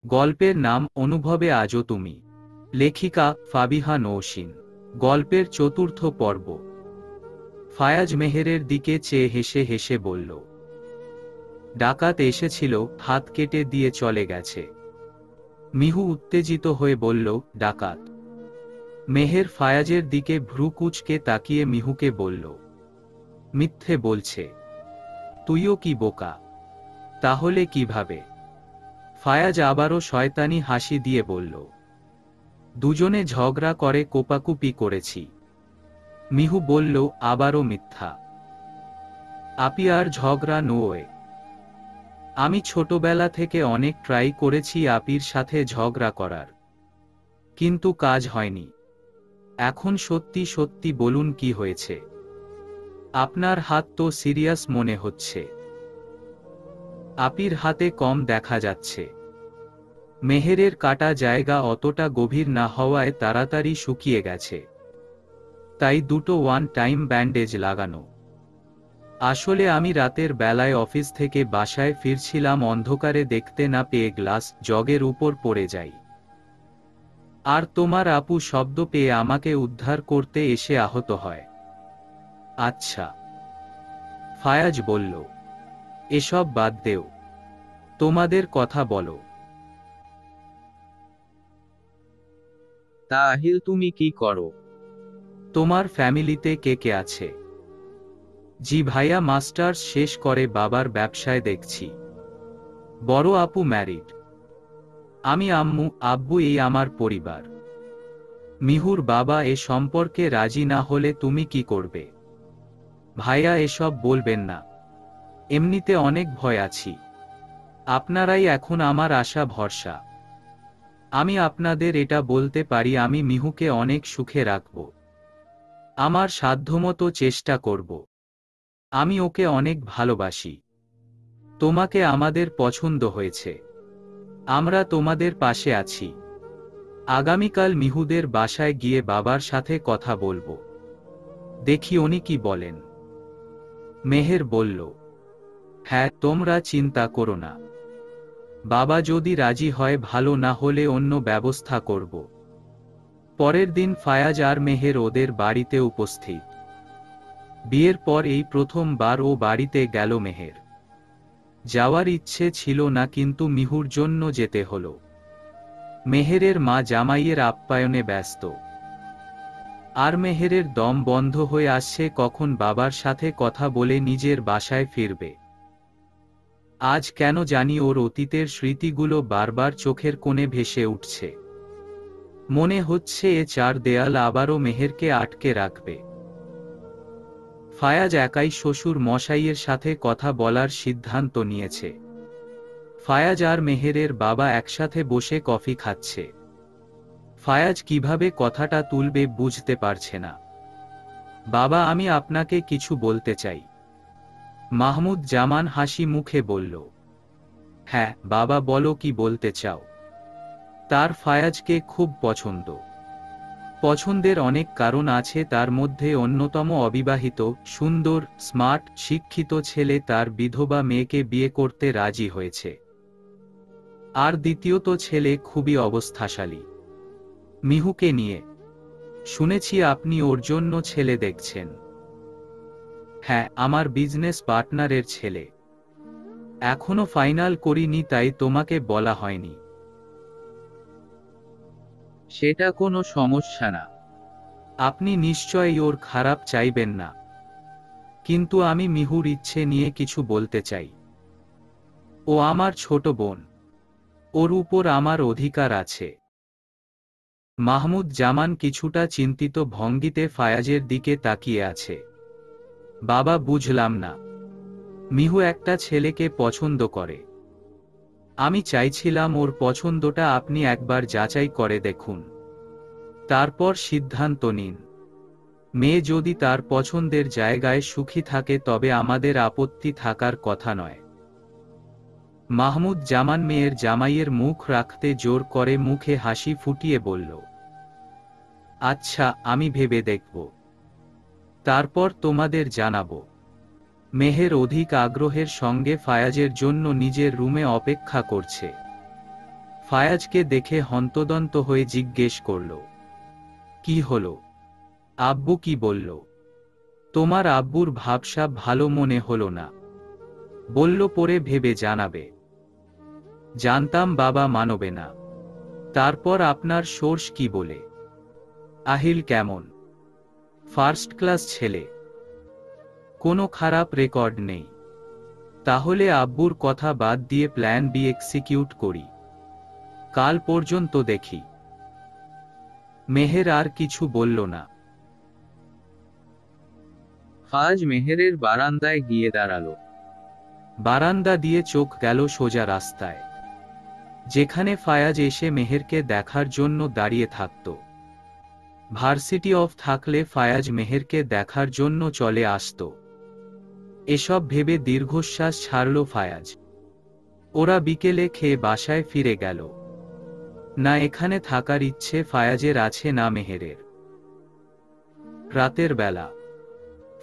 গল্পের নাম অনুভবে আজও তুমি। লেখিকা ফাবিহা নৌশিন। গল্পের চতুর্থ পর্ব। ফায়াজ মেহেরের দিকে চেয়ে হেসে হেসে বলল, ডাকাত এসেছিল, হাত কেটে দিয়ে চলে গেছে। মিহু উত্তেজিত হয়ে বলল, ডাকাত? মেহের ফায়াজের দিকে ভ্রু কুঁচকে তাকিয়ে মিহুকে বলল, মিথ্যে বলছে। তুইও কি বোকা? তাহলে কিভাবে? ফায়াজ আবারও শয়তানি হাসি দিয়ে বলল, দুজনে ঝগড়া করে কোপাকুপি করেছি। মিহু বলল, আবারও মিথ্যা। আপি আর ঝগড়া নয়। আমি ছোটবেলা থেকে অনেক ট্রাই করেছি আপির সাথে ঝগড়া করার, কিন্তু কাজ হয়নি। এখন সত্যি সত্যি বলুন কি হয়েছে? আপনার হাত তো সিরিয়াস মনে হচ্ছে। আপির হাতে কম দেখা যাচ্ছে। মেহেরের কাটা জায়গা অতটা গভীর না হওয়ায় তাড়াতাড়ি শুকিয়ে গেছে, তাই দুটো ওয়ান টাইম ব্যান্ডেজ লাগানো। আসলে আমি রাতের বেলায় অফিস থেকে বাসায় ফিরছিলাম, অন্ধকারে দেখতে না পেয়ে গ্লাস জগের উপর পড়ে যাই। আর তোমার আপু শব্দ পেয়ে আমাকে উদ্ধার করতে এসে আহত হয়। আচ্ছা, ফায়াজ বলল, এসব বাদ দেও, তোমাদের কথা বলো। তাহিল, তুমি কি করো? তোমার ফ্যামিলিতে কে কে আছে? জি ভাইয়া মাস্টার্স শেষ করে বাবার ব্যবসায় দেখছি। বড় আপু ম্যারিড। আমি আম্মু আব্বু, এই আমার পরিবার। মিহুর বাবা এ সম্পর্কে রাজি না হলে তুমি কি করবে? ভাইয়া এসব বলবেন না, এমনিতে অনেক ভয় আছি। আপনারাই এখন আমার আশা ভরসা। আমি আপনাদের এটা বলতে পারি, আমি মিহুকে অনেক সুখে রাখব। আমার সাধ্যমতো চেষ্টা করব। আমি ওকে অনেক ভালোবাসি। তোমাকে আমাদের পছন্দ হয়েছে। আমরা তোমাদের পাশে আছি। আগামীকাল মিহুদের বাসায় গিয়ে বাবার সাথে কথা বলবো, দেখি উনি কি বলেন। মেহের বলল, হ্যাঁ, তোমরা চিন্তা করো না। বাবা যদি রাজি হয় ভালো, না হলে অন্য ব্যবস্থা করব। পরের দিন ফায়াজ আর মেহের ওদের বাড়িতে উপস্থিত। বিয়ের পর এই প্রথমবার ও বাড়িতে গেল মেহের। যাওয়ার ইচ্ছে ছিল না, কিন্তু মিহুর জন্য যেতে হলো। মেহেরের মা জামাইয়ের আপ্যায়নে ব্যস্ত, আর মেহেরের দম বন্ধ হয়ে আসছে কখন বাবার সাথে কথা বলে নিজের বাসায় ফিরবে। আজ কেন জানি ওর অতীতের স্মৃতিগুলো বারবার চোখের কোণে ভেসে উঠছে। মনে হচ্ছে এ চার দেয়াল আবারও মেহেরকে আটকে রাখবে। ফায়াজ একাই শ্বশুর মশাইয়ের সাথে কথা বলার সিদ্ধান্ত নিয়েছে। ফায়াজ আর মেহেরের বাবা একসাথে বসে কফি খাচ্ছে। ফায়াজ কিভাবে কথাটা তুলবে বুঝতে পারছে না। বাবা, আমি আপনাকে কিছু বলতে চাই। মাহমুদ জামান হাসি মুখে বলল, হ্যাঁ বাবা, বলো কি বলতে চাও। তার ফায়াজকে খুব পছন্দ। পছন্দের অনেক কারণ আছে, তার মধ্যে অন্যতম অবিবাহিত, সুন্দর, স্মার্ট, শিক্ষিত ছেলে তার বিধবা মেয়েকে বিয়ে করতে রাজি হয়েছে। আর দ্বিতীয়ত, ছেলে খুবই অবস্থাশালী। মিহুকে নিয়ে শুনেছি আপনি ওর জন্য ছেলে দেখছেন। হ্যাঁ, আমার বিজনেস পার্টনারের ছেলে। এখনো ফাইনাল করিনি, তাই তোমাকে বলা হয়নি। সেটা কোনো সমস্যা না, আপনি নিশ্চয়ই ওর খারাপ চাইবেন না। কিন্তু আমি মিহুর ইচ্ছে নিয়ে কিছু বলতে চাই। ও আমার ছোট বোন, ওর উপর আমার অধিকার আছে। মাহমুদ জামান কিছুটা চিন্তিত ভঙ্গিতে ফায়াজের দিকে তাকিয়ে আছে। বাবা, বুঝলাম না। মিহু একটা ছেলেকে পছন্দ করে। আমি চাইছিলাম ওর পছন্দটা আপনি একবার যাচাই করে দেখুন, তারপর সিদ্ধান্ত নিন। মেয়ে যদি তার পছন্দের জায়গায় সুখী থাকে তবে আমাদের আপত্তি থাকার কথা নয়। মাহমুদ জামান মেয়ের জামাইয়ের মুখ রাখতে জোর করে মুখে হাসি ফুটিয়ে বলল, আচ্ছা, আমি ভেবে দেখব, তারপর তোমাদের জানাবো। মেহের অধিক আগ্রহের সঙ্গে ফায়াজের জন্য নিজের রুমে অপেক্ষা করছে। ফায়াজকে দেখে হন্তদন্ত হয়ে জিজ্ঞেস করল, কি হলো? আব্বু কি বলল? তোমার আব্বুর ভাবসাব ভালো মনে হলো না। বলল পরে ভেবে জানাবে। জানতাম বাবা মানবে না। তারপর আপনার সোর্স কি বলে? আহিল কেমন? ফার্স্ট ক্লাস ছেলে, কোনো খারাপ রেকর্ড নেই। তাহলে আব্বুর কথা বাদ দিয়ে প্ল্যান বি এক্সিকিউট করি। কাল পর্যন্ত দেখি। মেহের আর কিছু বলল না। ফায়াজ মেহেরের বারান্দায় গিয়ে দাঁড়ালো। বারান্দা দিয়ে চোখ গেল সোজা রাস্তায়, যেখানে ফায়াজ এসে মেহেরকে দেখার জন্য দাঁড়িয়ে থাকত। ভার্সিটি অফ থাকলে ফায়াজ মেহেরকে দেখার জন্য চলে আসত। এসব ভেবে দীর্ঘশ্বাস ছাড়ল ফায়াজ। ওরা বিকেলে খেয়ে বাসায় ফিরে গেল। না এখানে থাকার ইচ্ছে ফায়াজের আছে না মেহেরের। রাতের বেলা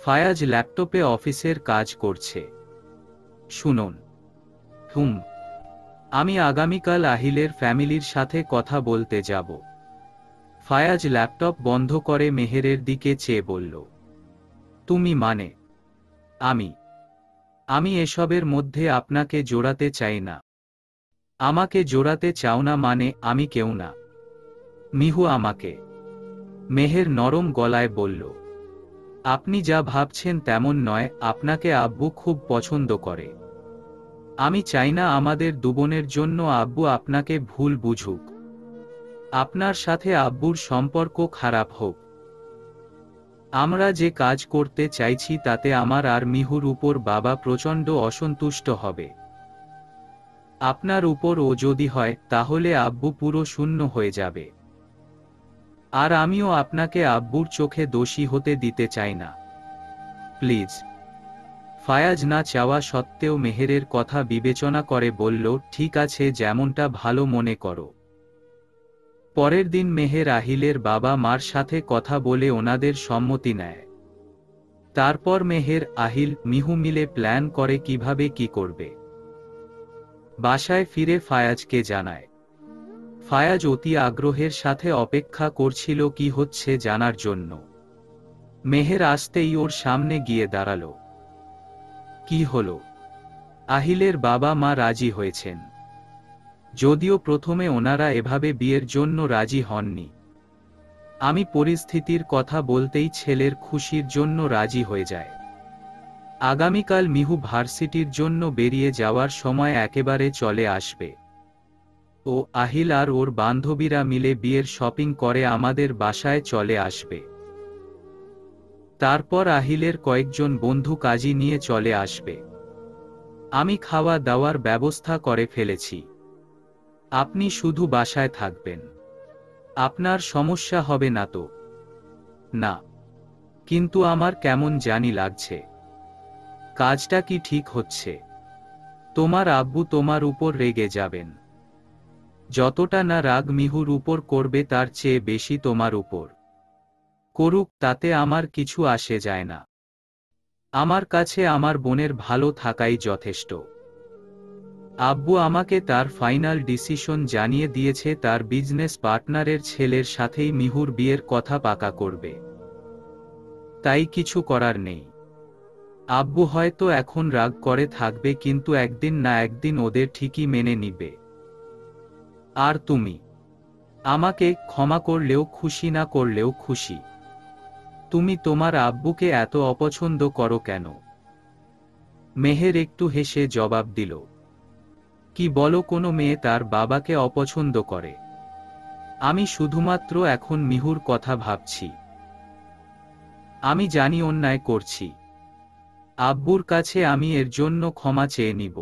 ফায়াজ ল্যাপটপে অফিসের কাজ করছে। শুনুন। আমি আগামীকাল আহিলের ফ্যামিলির সাথে কথা বলতে যাব। ফায়াজ ল্যাপটপ বন্ধ করে মেহেরের দিকে চেয়ে বলল, তুমি মানে? আমি এসবের মধ্যে আপনাকে জোড়াতে চাই না। আমাকে জোড়াতে চাও না মানে আমি কেউ না। মিহু আমাকে। মেহের নরম গলায় বলল, আপনি যা ভাবছেন তেমন নয়। আপনাকে আব্বু খুব পছন্দ করে। আমি চাই না আমাদের দুবোনের জন্য আব্বু আপনাকে ভুল বুঝুক। আপনার সাথে আব্বুর সম্পর্ক খারাপ হোক। আমরা যে কাজ করতে চাইছি তাতে আমার আর মিহুর উপর বাবা প্রচণ্ড অসন্তুষ্ট হবে। আপনার উপর ও যদি হয় তাহলে আব্বু পুরো শূন্য হয়ে যাবে। আর আমিও আপনাকে আব্বুর চোখে দোষী হতে দিতে চাই না। প্লিজ। ফায়াজ না চাওয়া সত্ত্বেও মেহেরের কথা বিবেচনা করে বলল, ঠিক আছে, যেমনটা ভালো মনে করো। পরের দিন মেহের আহিলের বাবা মার সাথে কথা বলে ওনাদের সম্মতি নেয়। তারপর মেহের, আহিল, মিহু মিলে প্ল্যান করে কিভাবে কি করবে। বাসায় ফিরে ফায়াজকে জানায়। ফায়াজ অতি আগ্রহের সাথে অপেক্ষা করছিল কি হচ্ছে জানার জন্য। মেহের আসতেই ওর সামনে গিয়ে দাঁড়ালো। কি হলো? আহিলের বাবা মা রাজি হয়েছেন। যদিও প্রথমে ওনারা এভাবে বিয়ের জন্য রাজি হননি। আমি পরিস্থিতির কথা বলতেই ছেলের খুশির জন্য রাজি হয়ে যায়। আগামীকাল মিহু ভার্সিটির জন্য বেরিয়ে যাওয়ার সময় একেবারে চলে আসবে। ও, আহিল আর ওর বান্ধবীরা মিলে বিয়ের শপিং করে আমাদের বাসায় চলে আসবে। তারপর আহিলের কয়েকজন বন্ধু কাজী নিয়ে চলে আসবে। আমি খাওয়া দাওয়ার ব্যবস্থা করে ফেলেছি। আপনি শুধু বাসায় থাকবেন। আপনার সমস্যা হবে না তো? না, কিন্তু আমার কেমন জানি লাগছে। কাজটা কি ঠিক হচ্ছে? তোমার আব্বু তোমার উপর রেগে যাবেন। যতটা না রাগ মিহুর উপর করবে তার চেয়ে বেশি তোমার উপর। করুক, তাতে আমার কিছু আসে যায় না। আমার কাছে আমার বোনের ভালো থাকাই যথেষ্ট। আব্বু আমাকে তার ফাইনাল ডিসিশন জানিয়ে দিয়েছে, তার বিজনেস পার্টনারের ছেলের সাথেই মিহুর বিয়ের কথা পাকা করবে। তাই কিছু করার নেই। আব্বু হয়তো এখন রাগ করে থাকবে, কিন্তু একদিন না একদিন ওদের ঠিকই মেনে নিবে। আর তুমি আমাকে ক্ষমা করলেও খুশি, না করলেও খুশি। তুমি তোমার আব্বুকে এত অপছন্দ করো কেন? মেহের একটু হেসে জবাব দিল, কি বলো, কোনো মেয়ে তার বাবাকে অপছন্দ করে? আমি শুধুমাত্র এখন মিহুর কথা ভাবছি। আমি জানি অন্যায় করছি। আব্বুর কাছে আমি এর জন্য ক্ষমা চেয়ে নিব।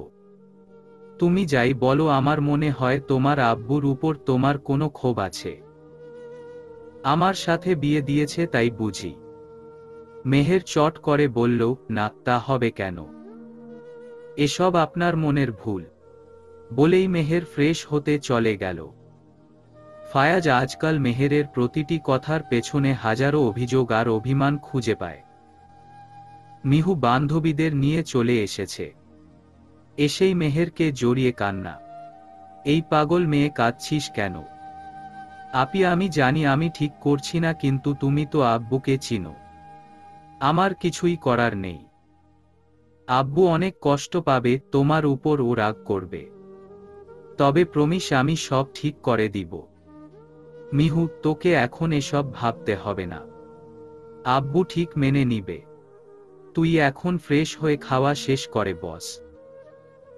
তুমি যাই বলো, আমার মনে হয় তোমার আব্বুর উপর তোমার কোনো ক্ষোভ আছে। আমার সাথে বিয়ে দিয়েছে তাই বুঝি? মেহের চট করে বলল, না, তা হবে কেন? এসব আপনার মনের ভুল। বলেই মেহের ফ্রেশ হতে চলে গেল। ফায়াজ আজকাল মেহেরের প্রতিটি কথার পেছনে হাজারো অভিযোগ আর অভিমান খুঁজে পায়। মিহু বান্ধবীদের নিয়ে চলে এসেছে। এসেই মেহেরকে জড়িয়ে কান্না। এই পাগল মেয়ে, কাঁদছিস কেন? আপি, আমি জানি আমি ঠিক করছি না, কিন্তু তুমি তো আব্বুকে চিনো। আমার কিছুই করার নেই। আব্বু অনেক কষ্ট পাবে, তোমার উপর ও রাগ করবে। তবে প্রমিস, আমি সব ঠিক করে দিব। মিহু, তোকে এখন এসব ভাবতে হবে না। আব্বু ঠিক মেনে নিবে। তুই এখন ফ্রেশ হয়ে খাওয়া শেষ করে বস।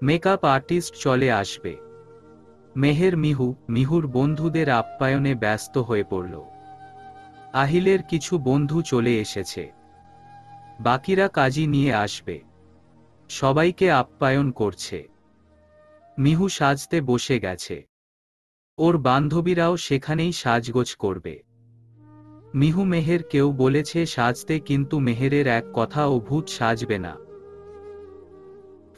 মেকআপ আর্টিস্ট চলে আসবে। মেহের মিহুর বন্ধুদের আপ্যায়নে ব্যস্ত হয়ে পড়ল। আহিলের কিছু বন্ধু চলে এসেছে। বাকিরা কাজী নিয়ে আসবে। সবাইকে আপ্যায়ন করছে। মিহু সাজতে বসে গেছে। ওর বান্ধবীরাও সেখানেই সাজগোজ করবে। মিহু মেহেরকেও বলেছে সাজতে, কিন্তু মেহেরের এক কথা, ও ভূত সাজবে না।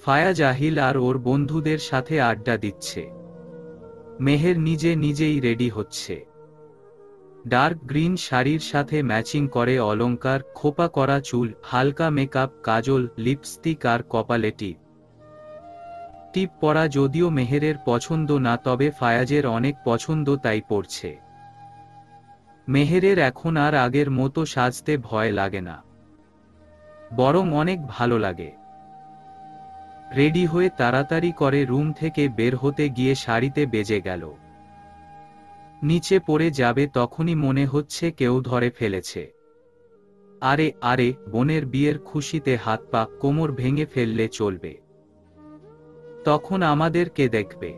ফায়াজ আহিল আর ওর বন্ধুদের সাথে আড্ডা দিচ্ছে। মেহের নিজেই রেডি হচ্ছে। ডার্ক গ্রিন শাড়ির সাথে ম্যাচিং করে অলংকার, খোপা করা চুল, হালকা মেকআপ, কাজল, লিপস্টিক আর কপালে টিপ পরা যদিও মেহেরের পছন্দ না, তবে ফায়াজের অনেক পছন্দ, তাই পড়ছে। মেহেরের এখন আর আগের মতো সাজতে ভয় লাগে না, বরং অনেক ভালো লাগে। রেডি হয়ে তাড়াতাড়ি করে রুম থেকে বের হতে গিয়ে শাড়িতে বেজে গেল। নিচে পড়ে যাবে তখনই মনে হচ্ছে কেউ ধরে ফেলেছে। আরে বোনের বিয়ের খুশিতে হাত পা কোমর ভেঙে ফেললে চলবে? তখন আমাদের কে দেখবে?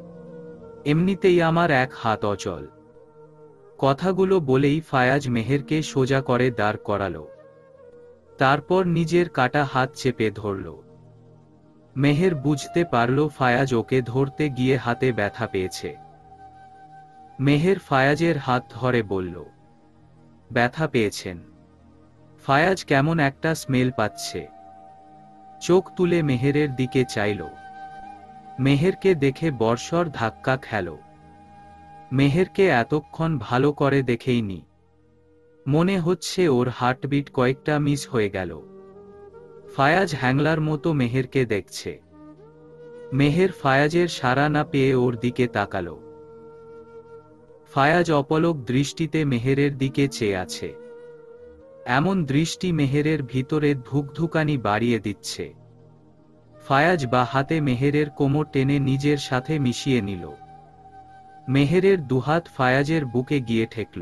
এমনিতেই আমার এক হাত অচল। কথাগুলো বলেই ফায়াজ মেহেরকে সোজা করে দাঁড় করালো। তারপর নিজের কাটা হাত চেপে ধরল। মেহের বুঝতে পারল ফায়াজ ওকে ধরতে গিয়ে হাতে ব্যথা পেয়েছে। মেহের ফায়াজের হাত ধরে বলল, ব্যথা পেয়েছেন? ফায়াজ কেমন একটা স্মেল পাচ্ছে। চোখ তুলে মেহেরের দিকে চাইল। মেহেরকে দেখে বর্ষর ধাক্কা খেল। মেহেরকে এতক্ষণ ভালো করে দেখেইনি। মনে হচ্ছে ওর হার্টবিট কয়েকটা মিস হয়ে গেল। ফায়াজ হ্যাংলার মতো মেহেরকে দেখছে। মেহের ফায়াজের সাড়া না পেয়ে ওর দিকে তাকালো। ফায়াজ অপলক দৃষ্টিতে মেহেরের দিকে চেয়ে আছে। এমন দৃষ্টি মেহেরের ভিতরে ধুকধুকানি বাড়িয়ে দিচ্ছে। ফায়াজ বা হাতে মেহেরের কোমর টেনে নিজের সাথে মিশিয়ে নিল। মেহেরের দুহাত ফায়াজের বুকে গিয়ে ঠেকল।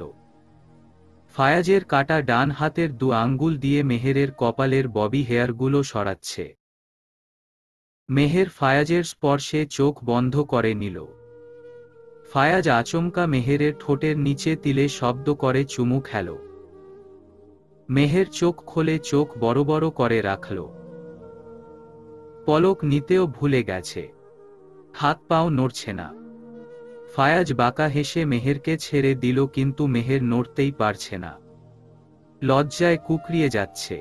ফায়াজের কাটা ডান হাতের দু আঙ্গুল দিয়ে মেহেরের কপালের ববি হেয়ারগুলো সরাচ্ছে। মেহের ফায়াজের স্পর্শে চোখ বন্ধ করে নিল। ফায়াজ আচমকা মেহেরের ঠোঁটের নিচে তিলে শব্দ করে চুমু খেল। মেহের চোখ খোলে, চোখ বড় বড় করে রাখল। পলক নিতেও ভুলে গেছে। হাত পাও নড়ছে না। ফায়াজ বাঁকা হেসে মেহেরকে ছেড়ে দিল, কিন্তু মেহের নড়তেই পারছে না। লজ্জায় কুকড়িয়ে যাচ্ছে।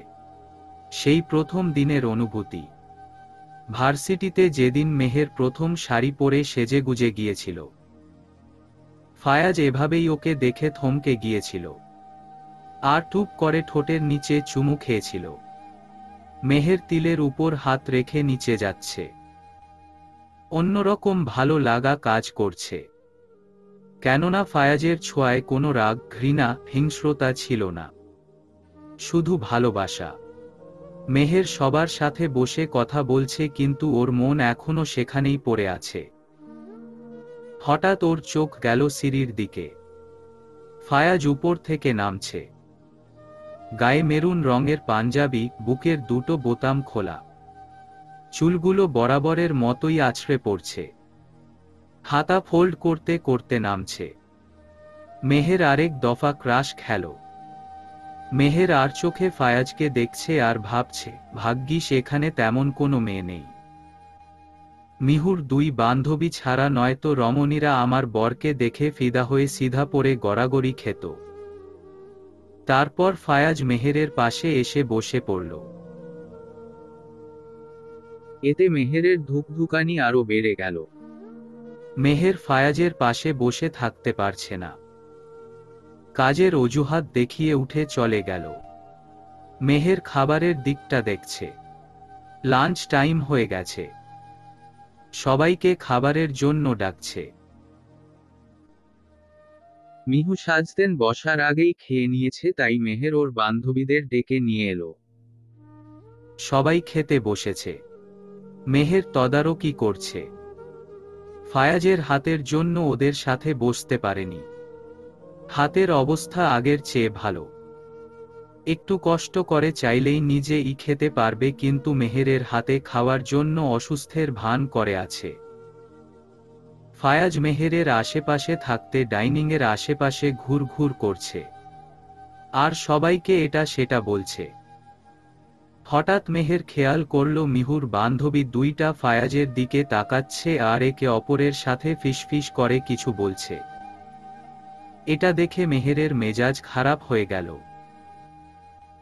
সেই প্রথম দিনের অনুভূতি। ভার্সিটিতে যেদিন মেহের প্রথম শাড়ি পরে সেজেগুজে গিয়েছিল। ফায়াজ এভাবেই ওকে দেখে থমকে গিয়েছিল। আর টুপ করে ঠোঁটের নিচে চুমু খেয়েছিল। মেহের তিলের উপর হাত রেখে নিচে যাচ্ছে। অন্যরকম ভালো লাগা কাজ করছে। কেননা ফায়াজের ছোঁয়ায় কোনো রাগ, ঘৃণা, হিংস্রতা ছিল না, শুধু ভালোবাসা। মেহের সবার সাথে বসে কথা বলছে, কিন্তু ওর মন এখনো সেখানেই পড়ে আছে। হঠাৎ ওর চোখ গেল সিঁড়ির দিকে। ফায়াজ উপর থেকে নামছে। গায়ে মেরুন রঙের পাঞ্জাবি, বুকের দুটো বোতাম খোলা। চুলগুলো বরাবরের মতোই আছড়ে পড়ছে। হাতা ফোল্ড করতে করতে নামছে। মেহের আরেক দফা ক্রাশ খেল। মেহের আর চোখে ফায়াজকে দেখছে আর ভাবছে, ভাগ্যিস এখানে তেমন কোনো মেয়ে নেই। মিহুর দুই বান্ধবী ছাড়া, নয়তো রমণীরা আমার বরকে দেখে ফিদা হয়ে সিধা পড়ে গড়াগড়ি খেত। তারপর ফায়াজ মেহেরের পাশে এসে বসে পড়ল। এতে মেহেরের ধুকধুকানি আরো বেড়ে গেল। মেহের ফায়াজের পাশে বসে থাকতে পারছে না। কাজের অজুহাত দেখিয়ে উঠে চলে গেল। মেহের খাবারের দিকটা দেখছে। লাঞ্চ টাইম হয়ে গেছে। সবাইকে খাবারের জন্য ডাকছে। মিহু সাজতেন বসার আগেই খেয়ে নিয়েছে, তাই মেহের ওর বান্ধবীদের ডেকে নিয়ে এলো। সবাই খেতে বসেছে। মেহের তদারকি করছে। ফায়াজের হাতের জন্য ওদের সাথে বসতে পারেনি। হাতের অবস্থা আগের চেয়ে ভালো। একটু কষ্ট করে চাইলেই নিজেই খেতে পারবে, কিন্তু মেহেরের হাতে খাওয়ার জন্য অসুস্থের ভান করে আছে। ফায়াজ মেহেরের আশেপাশে থাকতে ডাইনিংয়ের আশেপাশে ঘুরঘুর করছে আর সবাইকে এটা সেটা বলছে। হঠাৎ মেহের খেয়াল করল মিহুর বান্ধবী দুইটা ফায়াজের দিকে তাকাচ্ছে আর একে অপরের সাথে ফিসফিস করে কিছু বলছে। এটা দেখে মেহেরের মেজাজ খারাপ হয়ে গেল।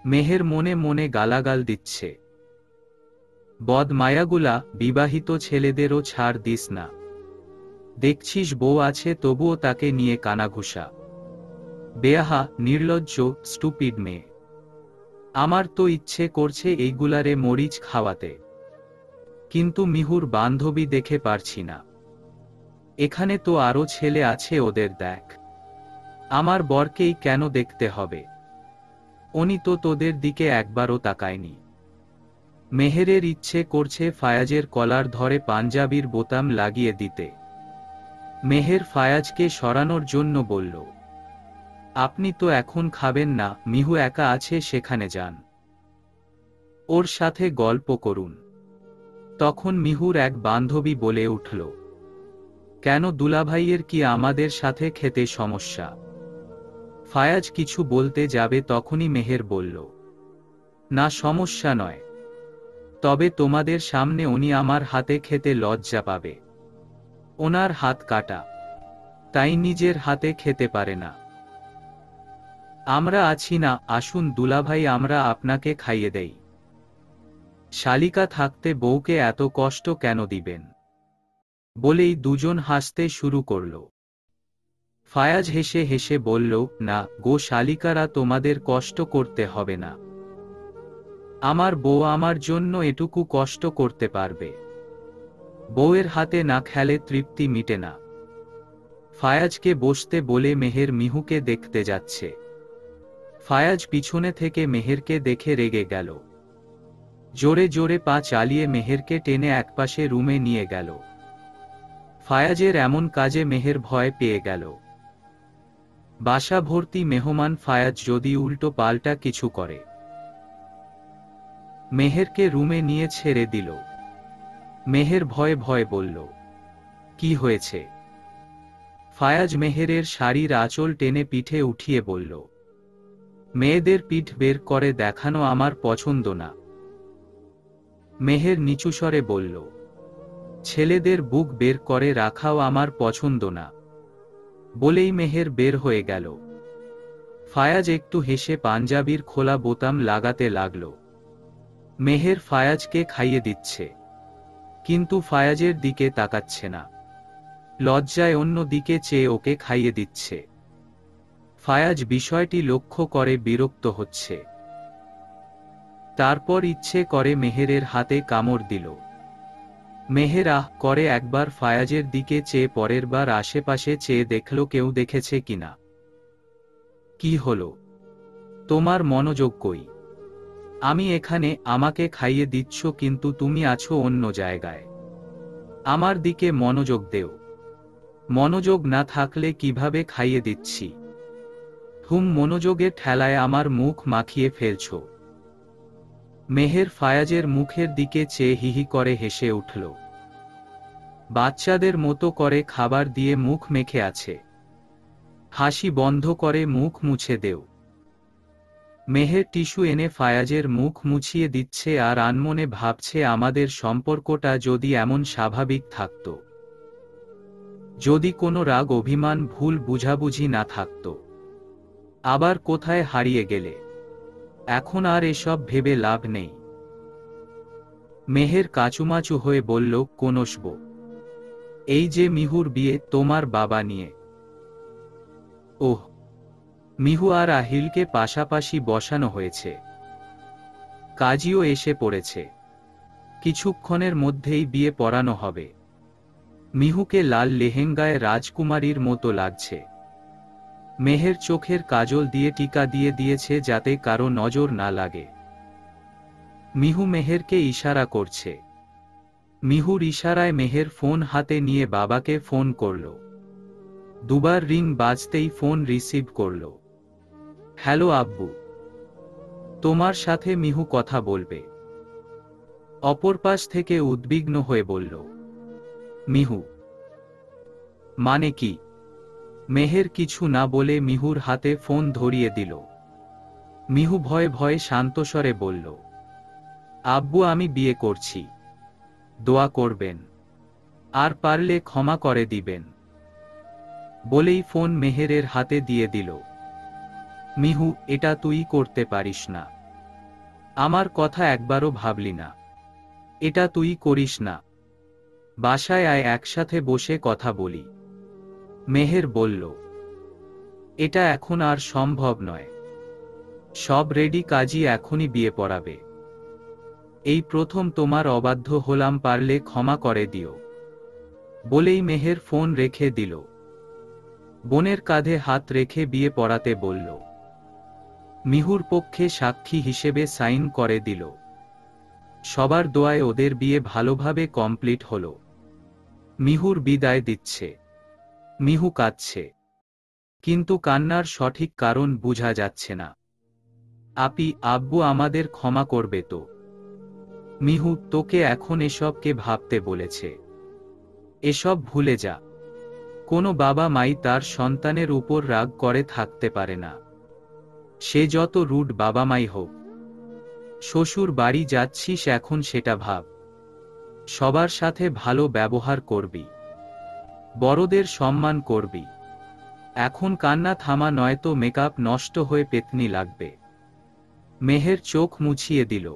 মেহের মনে মনে গালাগাল দিচ্ছে, বদমায়াগুলা, বিবাহিত ছেলেদেরও ছাড় দিস না। দেখছিস বউ আছে তবুও তাকে নিয়ে কানাঘুষা। বেয়াহা, নির্লজ্জ, স্টুপিড মেয়ে। আমার তো ইচ্ছে করছে এইগুলারে মরিচ খাওয়াতে, কিন্তু মিহুর বান্ধবী দেখে পারছি না। এখানে তো আরো ছেলে আছে, ওদের দেখ। আমার বরকেই কেন দেখতে হবে? উনি তো তোদের দিকে একবারও তাকায়নি। মেহেরের ইচ্ছে করছে ফায়াজের কলার ধরে পাঞ্জাবির বোতাম লাগিয়ে দিতে। মেহের ফায়াজকে সরানোর জন্য বলল, আপনি তো এখন খাবেন না, মিহু একা আছে, সেখানে যান, ওর সাথে গল্প করুন। তখন মিহুর এক বান্ধবী বলে উঠল, কেন দুলাভাইয়ের কি আমাদের সাথে খেতে সমস্যা? ফায়াজ কিছু বলতে যাবে তখনই মেহের বলল, না, সমস্যা নয়, তবে তোমাদের সামনে উনি আমার হাতে খেতে লজ্জা পাবে। ওনার হাত কাটা, তাই নিজের হাতে খেতে পারে না। আমরা আছি না, আসুন দুলাভাই, আমরা আপনাকে খাইয়ে দেই। শালিকা থাকতে বউকে এত কষ্ট কেন দিবেন? বলেই দুজন হাসতে শুরু করল। ফায়াজ হেসে হেসে বলল, না গো শালিকারা, তোমাদের কষ্ট করতে হবে না। আমার বউ আমার জন্য এটুকু কষ্ট করতে পারবে। বউয়ের হাতে না খেলে তৃপ্তি মিটে না। ফায়াজকে বসতে বলে মেহের মিহুকে দেখতে যাচ্ছে। ফায়াজ পিছনে থেকে মেহেরকে দেখে রেগে গেল। জোরে জোরে পা চালিয়ে মেহেরকে টেনে একপাশে রুমে নিয়ে গেল। ফায়াজের এমন কাজে মেহের ভয় পেয়ে গেল। বাসা ভর্তি মেহমান, ফায়াজ যদি উল্টো পাল্টা কিছু করে। মেহেরকে রুমে নিয়ে ছেড়ে দিল। মেহের ভয়ে ভয়ে বলল, কি হয়েছে? ফায়াজ মেহেরের শাড়ির আঁচল টেনে পিঠে উঠিয়ে বলল, মেয়েদের পিঠ বের করে দেখানো আমার পছন্দ না। মেহের নিচু স্বরে বলল, ছেলেদের বুক বের করে রাখাও আমার পছন্দ না। বলেই মেহের বের হয়ে গেল। ফায়াজ একটু হেসে পাঞ্জাবির খোলা বোতাম লাগাতে লাগল। মেহের ফায়াজকে খাইয়ে দিচ্ছে, কিন্তু ফায়াজের দিকে তাকাচ্ছে না। লজ্জায় অন্য দিকে চেয়ে ওকে খাইয়ে দিচ্ছে। ফায়াজ বিষয়টি লক্ষ্য করে বিরক্ত হচ্ছে। তারপর ইচ্ছে করে মেহেরের হাতে কামড় দিল। মেহের আহ করে একবার ফায়াজের দিকে চেয়ে পরের বার আশেপাশে চেয়ে দেখল কেউ দেখেছে কিনা। কি হলো? তোমার মনোযোগ কই? আমি এখানে, আমাকে খাইয়ে দিচ্ছ, কিন্তু তুমি আছো অন্য জায়গায়। আমার দিকে মনোযোগ দেও। মনোযোগ না থাকলে কিভাবে খাইয়ে দিচ্ছি? মনোযোগের ঠেলায় আমার মুখ মাখিয়ে ফেলছ। মেহের ফায়াজের মুখের দিকে চেয়ে হিহি করে হেসে উঠল। বাচ্চাদের মতো করে খাবার দিয়ে মুখ মেখে আছে। হাসি বন্ধ করে মুখ মুছে দেও। মেহের টিস্যু এনে ফায়াজের মুখ মুছিয়ে দিচ্ছে আর আনমনে ভাবছে, আমাদের সম্পর্কটা যদি এমন স্বাভাবিক থাকত, যদি কোনো রাগ অভিমান ভুল বুঝাবুঝি না থাকত। আবার কোথায় হারিয়ে গেলে? এখন আর এসব ভেবে লাভ নেই। মেহের কাচুমাচু হয়ে বলল, কোনসব? এই যে মিহুর বিয়ে তোমার বাবা নিয়ে। ওহ, মিহু আর আহিলকে পাশাপাশি বসানো হয়েছে। কাজীও এসে পড়েছে। কিছুক্ষণের মধ্যেই বিয়ে পড়ানো হবে। মিহুকে লাল লেহেঙ্গায় রাজকুমারীর মতো লাগছে। মেহের চোখের কাজল দিয়ে টিকা দিয়ে দিয়েছে যাতে কারো নজর না লাগে। মিহু মেহেরকে ইশারা করছে। মিহুর ইশারায় মেহের ফোন হাতে নিয়ে বাবাকে ফোন করল। দুবার রিং বাজতেই ফোন রিসিভ করল। হ্যালো আব্বু, তোমার সাথে মিহু কথা বলবে। অপর পাশ থেকে উদ্বিগ্ন হয়ে বলল, মিহু মানে কি? মেহের কিছু না বলে মিহুর হাতে ফোন ধরিয়ে দিল। মিহু ভয়ে ভয়ে শান্তস্বরে বলল, আব্বু আমি বিয়ে করছি, দোয়া করবেন, আর পারলে ক্ষমা করে দিবেন। বলেই ফোন মেহেরের হাতে দিয়ে দিল। মিহু এটা তুই করতে পারিস না, আমার কথা একবারও ভাবলি না, এটা তুই করিস না, বাসায় আয় একসাথে বসে কথা বলি। মেহের বলল, এটা এখন আর সম্ভব নয়, সব রেডি, কাজী এখনই বিয়ে পড়াবে। এই প্রথম তোমার অবাধ্য হলাম, পারলে ক্ষমা করে দিও। বলেই মেহের ফোন রেখে দিল। বোনের কাঁধে হাত রেখে বিয়ে পড়াতে বলল। মিহুর পক্ষে সাক্ষী হিসেবে সাইন করে দিল। সবার দোয়ায় ওদের বিয়ে ভালোভাবে কমপ্লিট হলো। মিহুর বিদায় দিচ্ছে। মিহু কাঁদছে, কিন্তু কান্নার সঠিক কারণ বোঝা যাচ্ছে না। আপি, আব্বু আমাদের ক্ষমা করবে তো? মিহু, তোকে এখন এসবকে ভাবতে বলেছে? এসব ভুলে যা। কোনো বাবা মাই তার সন্তানের উপর রাগ করে থাকতে পারে না, সে যত রুড বাবা মাই হোক। শ্বশুর বাড়ি যাচ্ছিস এখন সেটা ভাব। সবার সাথে ভালো ব্যবহার করবি, বড়দের সম্মান করবি। এখন কান্না থামা, নয়তো মেকআপ নষ্ট হয়ে পেতনি লাগবে। মেহের চোখ মুছিয়ে দিল।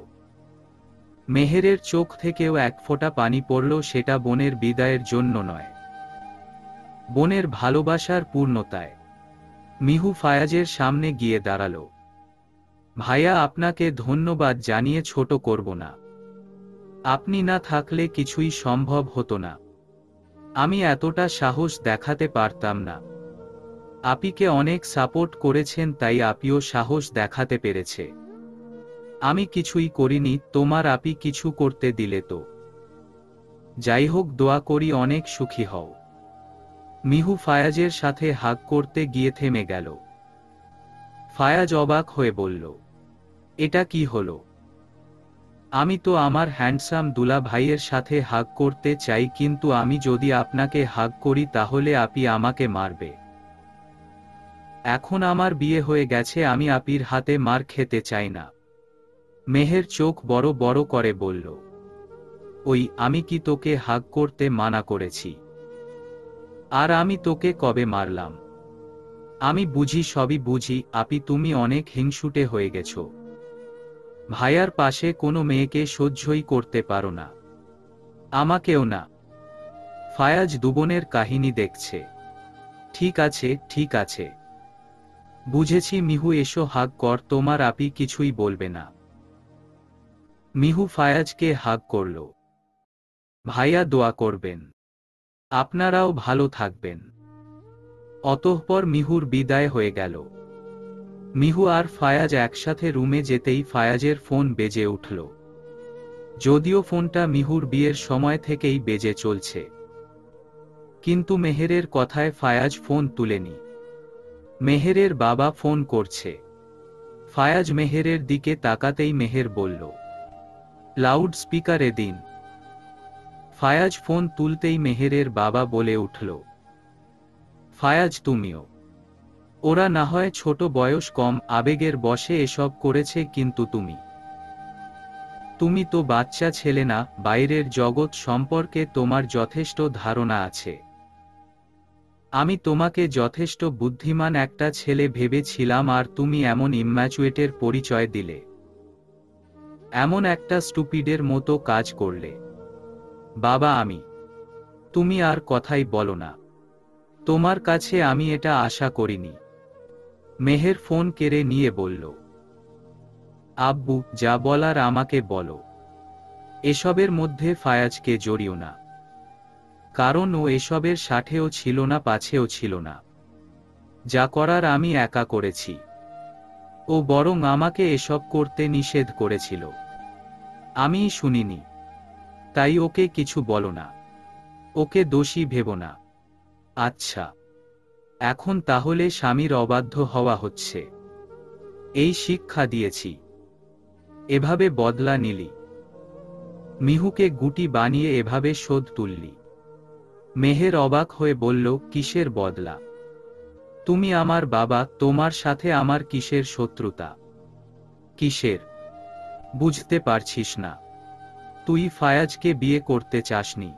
মেহেরের চোখ থেকেও এক ফোঁটা পানি পড়ল, সেটা বোনের বিদায়ের জন্য নয়, বোনের ভালোবাসার পূর্ণতায়। মিহু ফায়াজের সামনে গিয়ে দাঁড়াল। ভাইয়া, আপনাকে ধন্যবাদ জানিয়ে ছোট করব না, আপনি না থাকলে কিছুই সম্ভব হতো না। আমি এতটা সাহস দেখাতে পারতাম না। আপিকে অনেক সাপোর্ট করেছেন, তাই আপিও সাহস দেখাতে পেরেছে। আমি কিছুই করিনি, তোমার আপি কিছু করতে দিলে তো। যাই হোক, দোয়া করি অনেক সুখী হও। মিহু ফায়াজের সাথে হাগ করতে গিয়ে থেমে গেল। ফায়াজ অবাক হয়ে বলল, এটা কি হলো? আমি তো আমার হ্যান্ডসাম দুলা ভাইয়ের সাথে হাগ করতে চাই, কিন্তু আমি যদি আপনাকে হাগ করি তাহলে আপি আমাকে মারবে। এখন আমার বিয়ে হয়ে গেছে, আমি আপির হাতে মার খেতে চাই না। মেহের চোখ বড় বড় করে বলল, ওই আমি কি তোকে হাগ করতে মানা করেছি? আর আমি তোকে কবে মারলাম? আমি বুঝি, সবই বুঝি। আপি, তুমি অনেক হিংসুটে হয়ে গেছো। ভাইয়ার পাশে কোনো মেয়েকে সহ্যই করতে পারো না, আমাকেও না। ফায়াজ দুবোনের কাহিনী দেখছে। ঠিক আছে, ঠিক আছে, বুঝেছি। মিহু, এসো হাগ কর, তোমার আপি কিছুই বলবে না। মিহু ফায়াজকে হাগ করল। ভাইয়া দোয়া করবেন, আপনারাও ভালো থাকবেন। অতঃপর মিহুর বিদায় হয়ে গেল। মিহু আর ফায়াজ একসাথে রুমে যেতেই ফায়াজের ফোন বেজে উঠল। যদিও ফোনটা মিহুর বিয়ের সময় থেকেই বেজে চলছে, কিন্তু মেহেরের কথায় ফায়াজ ফোন তুলেনি। মেহেরের বাবা ফোন করছে। ফায়াজ মেহেরের দিকে তাকাতেই মেহের বলল, লাউড স্পিকারে দিন। ফায়াজ ফোন তুলতেই মেহেরের বাবা বলে উঠল, ফায়াজ তুমিও। ওরা না হয় ছোট বয়স, কম আবেগের বশে এসব করেছে, কিন্তু তুমি তো বাচ্চা ছেলে না, বাইরের জগৎ সম্পর্কে তোমার যথেষ্ট ধারণা আছে। আমি তোমাকে যথেষ্ট বুদ্ধিমান একটা ছেলে ভেবেছিলাম, আর তুমি এমন ইম্যাচুয়েটের পরিচয় দিলে, এমন একটা স্টুপিডের মতো কাজ করলে। বাবা, তুমি আর কথাই বলো না। তোমার কাছে আমি এটা আশা করিনি। মেহের ফোন কেড়ে নিয়ে বলল, আব্বু, যা বলার আমাকে বলো। এসবের মধ্যে ফায়াজকে জড়িও না, কারণ ও এসবের সাথেও ছিল না, পাছেও ছিল না। যা করার আমি একা করেছি। ও বরং আমাকে এসব করতে নিষেধ করেছিল। আমিই শুনিনি। তাই ওকে কিছু বলো না। ওকে দোষী ভেবো না। আচ্ছা, এখন তাহলে স্বামীর অবাধ্য হওয়া হচ্ছে, এই শিক্ষা দিয়েছি, এভাবে বদলা নিলি, মিহুকে গুটি বানিয়ে এভাবে শোধ তুললি। মেহের অবাক হয়ে বলল, কিসের বদলা? তুমি আমার বাবা, তোমার সাথে আমার কিসের শত্রুতা? কিসের? বুঝতে পারছিস না? তুই ফায়াজকে বিয়ে করতে চাসনি।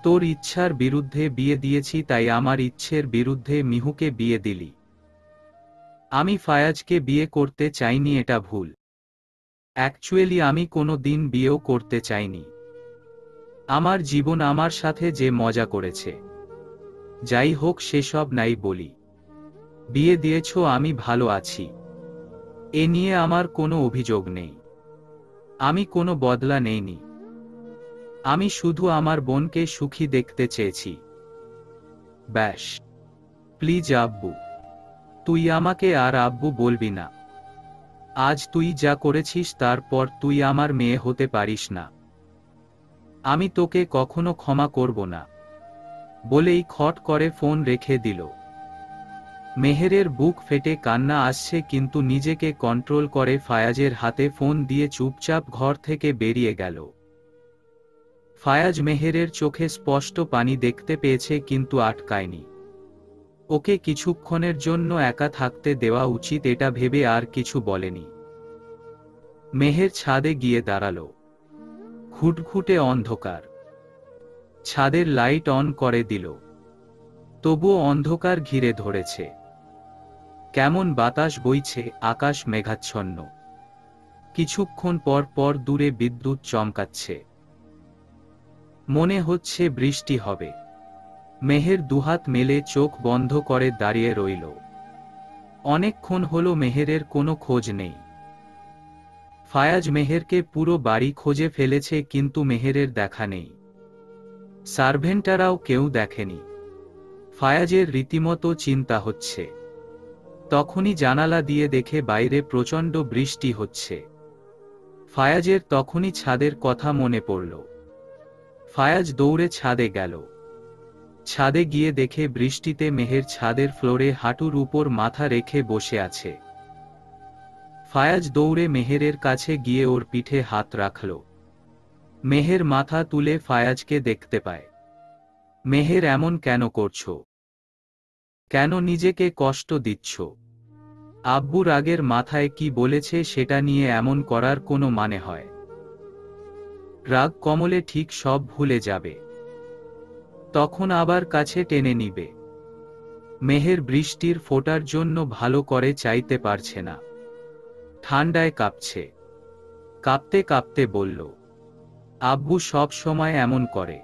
তোর ইচ্ছার বিরুদ্ধে বিয়ে দিয়েছি, তাই আমার ইচ্ছের বিরুদ্ধে মিহুকে বিয়ে দিলি। আমি ফায়াজকে বিয়ে করতে চাইনি, এটা ভুল। অ্যাকচুয়ালি আমি কোনো দিন বিয়েও করতে চাইনি। আমার জীবন আমার সাথে যে মজা করেছে, যাই হোক সেসব নাই বলি। বিয়ে দিয়েছ, আমি ভালো আছি, এ নিয়ে আমার কোনো অভিযোগ নেই। আমি কোনো বদলা নেইনি। আমি শুধু আমার বোনকে সুখী দেখতে চেয়েছি, ব্যাস। প্লিজ আব্বু, তুই আমাকে আর আব্বু বলবি না। আজ তুই যা করেছিস তারপর তুই আমার মেয়ে হতে পারিস না। আমি তোকে কখনো ক্ষমা করব না, বলেই খট করে ফোন রেখে দিল। মেহেরের বুক ফেটে কান্না আসছে, কিন্তু নিজেকে কন্ট্রোল করে ফায়াজের হাতে ফোন দিয়ে চুপচাপ ঘর থেকে বেরিয়ে গেল। ফায়াজ মেহেরের চোখে স্পষ্ট পানি দেখতে পেয়েছে, কিন্তু আটকায়নি। ওকে কিছুক্ষণের জন্য একা থাকতে দেওয়া উচিত, এটা ভেবে আর কিছু বলেনি। মেহের ছাদে গিয়ে দাঁড়ালো। ঘুটঘুটে অন্ধকার। ছাদের লাইট অন করে দিল, তবুও অন্ধকার ঘিরে ধরেছে। কেমন বাতাস বইছে, আকাশ মেঘাচ্ছন্ন। কিছুক্ষণ পর পর দূরে বিদ্যুৎ চমকাচ্ছে। মনে হচ্ছে বৃষ্টি হবে। মেহের দুহাত মেলে চোখ বন্ধ করে দাঁড়িয়ে রইল। অনেকক্ষণ হলো মেহেরের কোনো খোঁজ নেই। ফায়াজ মেহেরকে পুরো বাড়ি খুঁজে ফেলেছে, কিন্তু মেহেরের দেখা নেই। সার্ভেন্টারাও কেউ দেখেনি। ফায়াজের রীতিমতো চিন্তা হচ্ছে। তখনই জানালা দিয়ে দেখে বাইরে প্রচণ্ড বৃষ্টি হচ্ছে। ফায়াজের তখনই ছাদের কথা মনে পড়ল। ফায়াজ দৌড়ে ছাদে গেল। ছাদে গিয়ে দেখে বৃষ্টিতে মেহের ছাদের ফ্লোরে হাঁটুর উপর মাথা রেখে বসে আছে। ফায়াজ দৌড়ে মেহেরের কাছে গিয়ে ওর পিঠে হাত রাখল। মেহের মাথা তুলে ফায়াজকে দেখতে পায়। মেহের, এমন কেন করছো? কেন নিজেকে কষ্ট দিচ্ছ? আব্বু রাগের মাথায় কি বলেছে সেটা নিয়ে এমন করার কোনো মানে হয়? রাগ কমলে ঠিক সব ভুলে যাবে, তখন আবার কাছে টেনে নিবে। মেহের বৃষ্টির ফোঁটার জন্য ভালো করে চাইতে পারছে না। ঠান্ডায় কাঁপছে। কাঁপতে কাঁপতে বলল, আব্বু সব সময় এমন করে।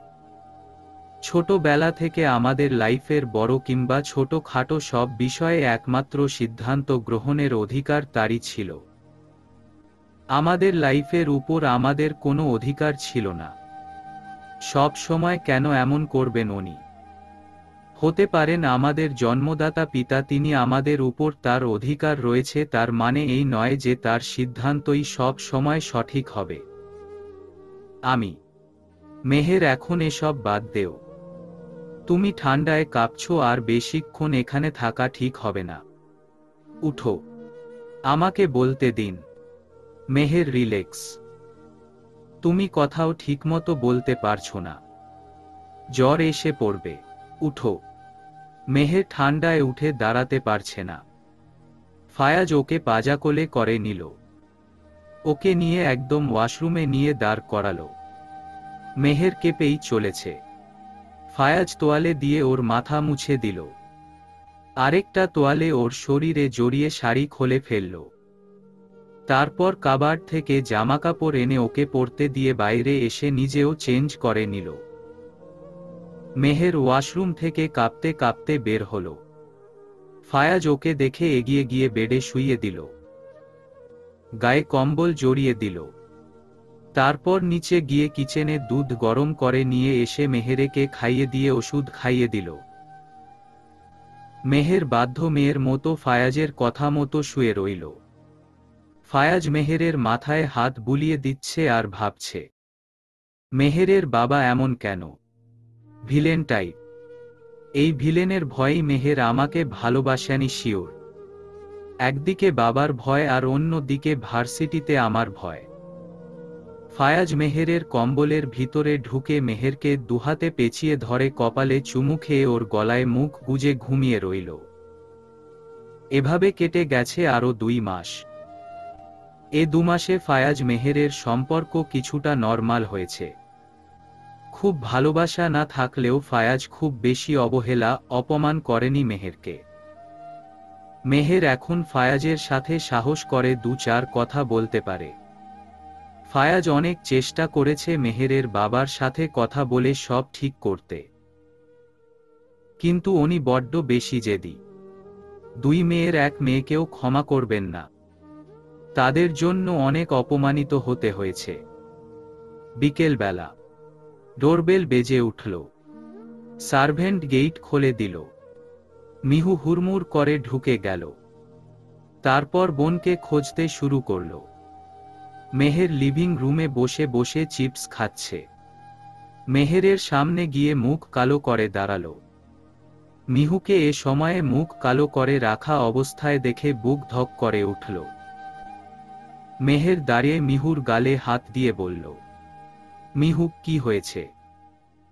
ছোটবেলা থেকে আমাদের লাইফের বড় কিংবা ছোটখাটো সব বিষয়ে একমাত্র সিদ্ধান্ত গ্রহণের অধিকার তারই ছিল। আমাদের লাইফের উপর আমাদের কোনো অধিকার ছিল না। সব সময় কেন এমন করবেন উনি? হতে পারেন আমাদের জন্মদাতা পিতা, তিনি আমাদের উপর তার অধিকার রয়েছে, তার মানে এই নয় যে তার সিদ্ধান্তই সব সময় সঠিক হবে। মেহের, এখন এসব বাদ দেও। তুমি ঠান্ডায় কাঁপছো, আর বেশিক্ষণ এখানে থাকা ঠিক হবে না। উঠো, আমাকে বলতে দিন। মেহের, রিল্যাক্স। তুমি কথাও ঠিকমতো বলতে পারছো না, জ্বর এসে পড়বে। উঠো। মেহের ঠান্ডায় উঠে দাঁড়াতে পারছে না। ফায়াজ ওকে পাজাকোলে করে নিল। ওকে নিয়ে একদম ওয়াশরুমে নিয়ে দাঁড় করালো। মেহের কেঁপেই চলেছে। ফায়াজ তোয়ালে দিয়ে ওর মাথা মুছে দিল। আরেকটা তোয়ালে ওর শরীরে জড়িয়ে শাড়ি খুলে ফেলল। তারপর কাবার্ড থেকে জামাকাপড় এনে ওকে পরতে দিয়ে বাইরে এসে নিজেও চেঞ্জ করে নিল। মেহের ওয়াশরুম থেকে কাঁপতে কাঁপতে বের হল। ফায়াজ ওকে দেখে এগিয়ে গিয়ে বেডে শুইয়ে দিল। গায়ে কম্বল জড়িয়ে দিল। তারপর নিচে গিয়ে কিচেনে দুধ গরম করে নিয়ে এসে মেহেরকে খাইয়ে দিয়ে ওষুধ খাইয়ে দিল। মেহের বাধ্য মেয়ের মতো ফায়াজের কথা মতো শুয়ে রইল। ফায়াজ মেহেরের মাথায় হাত বুলিয়ে দিচ্ছে আর ভাবছে, মেহেরের বাবা এমন কেন? Villain type. এই ভিলেনের ভয়েই মেহের আমাকে ভালোবাসেনি শিওর। একদিকে বাবার ভয় আর অন্য দিকে ভার্সিটিতে আমার ভয়। ফায়াজ মেহেরের কম্বলের ভিতরে ঢুকে মেহেরকে দুহাতে পেঁচিয়ে ধরে কপালে চুমু খেয়ে ওর গলায় মুখ গুজে ঘুমিয়ে রইল। এভাবে কেটে গেছে আরো 2 মাস। এ 2 মাসে ফায়াজ মেহেরের সম্পর্ক কিছুটা নরমাল হয়েছে। খুব ভালোবাসা না থাকলেও ফায়াজ খুব বেশি অবহেলা অপমান করেনি মেহেরকে। মেহের এখন ফায়াজের সাথে সাহস করে 2-4 কথা বলতে পারে। ফায়াজ অনেক চেষ্টা করেছে মেহেরের বাবার সাথে কথা বলে সব ঠিক করতে, কিন্তু উনি বড্ড বেশি জেদি। 2 মেয়ের 1 মেয়েকেও ক্ষমা করবেন না। তাদের জন্য অনেক অপমানিত হতে হয়েছে। বিকেলবেলা ডোরবেল বেজে উঠল। সার্ভেন্ট গেট খুলে দিল। মিহু হুড়মুড় করে ঢুকে গেল। তারপর বোনকে খুঁজতে শুরু করল। মেহের লিভিং রুমে বসে বসে চিপস খাচ্ছে। মেহেরের সামনে গিয়ে মুখ কালো করে দাঁড়াল। মিহুকে এ সময়ে মুখ কালো করে রাখা অবস্থায় দেখে বুক ধক করে উঠল। মেহের দাঁড়িয়ে মিহুর গালে হাত দিয়ে বলল, মিহু, কি হয়েছে?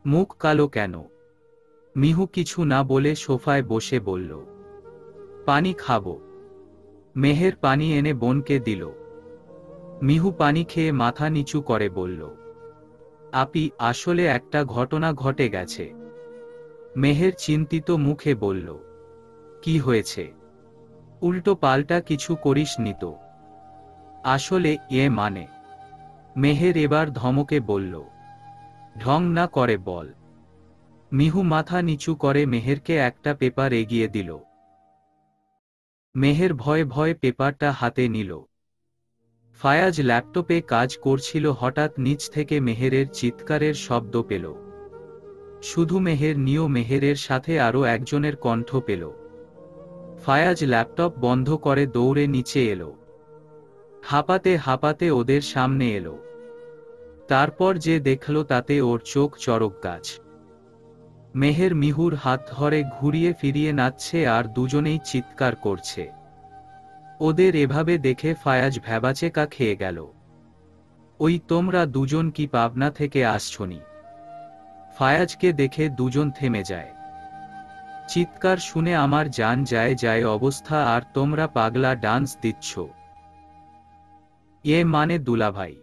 মুখ কালো কেন? মিহু কিছু না বলে সোফায় বসে বলল, পানি খাবো। মেহের পানি এনে বোনকে দিল। মিহু পানি খেয়ে মাথা নিচু করে বলল, আপি, আসলে একটা ঘটনা ঘটে গেছে। মেহের চিন্তিত মুখে বলল, কি হয়েছে? উল্টো পাল্টা কিছু করিস নি তো? আসলে মানে। মেহের এবার ধমকে বলল, ঢং না করে বল। মিহু মাথা নিচু করে মেহেরকে একটা পেপার এগিয়ে দিল। মেহের ভয়ে ভয়ে পেপারটা হাতে নিল। ফায়াজ ল্যাপটপে কাজ করছিল। হঠাৎ নিচ থেকে মেহেরের চিৎকারের শব্দ পেল। শুধু মেহের নিও, মেহেরের সাথে আরও একজনের কণ্ঠ পেল। ফায়াজ ল্যাপটপ বন্ধ করে দৌড়ে নিচে এলো। হাঁপাতে হাঁপাতে ওদের সামনে এলো। তারপর যে দেখল তাতে ওর চোখ চড়ক গাছ। মেহের মিহুর হাত ধরে ঘুরিয়ে ফিরিয়ে নাচছে আর দুজনেই চিৎকার করছে। ওদের এভাবে দেখে ফায়াজ ভ্যাবাচেকা খেয়ে গেল। ওই, তোমরা দুজন কি পাবনা থেকে আসছনি? ফায়াজকে দেখে দুজন থেমে যায়। চিৎকার শুনে আমার জান যায় যায় অবস্থা, আর তোমরা পাগলা ডান্স দিচ্ছ। মানে দুলাভাই।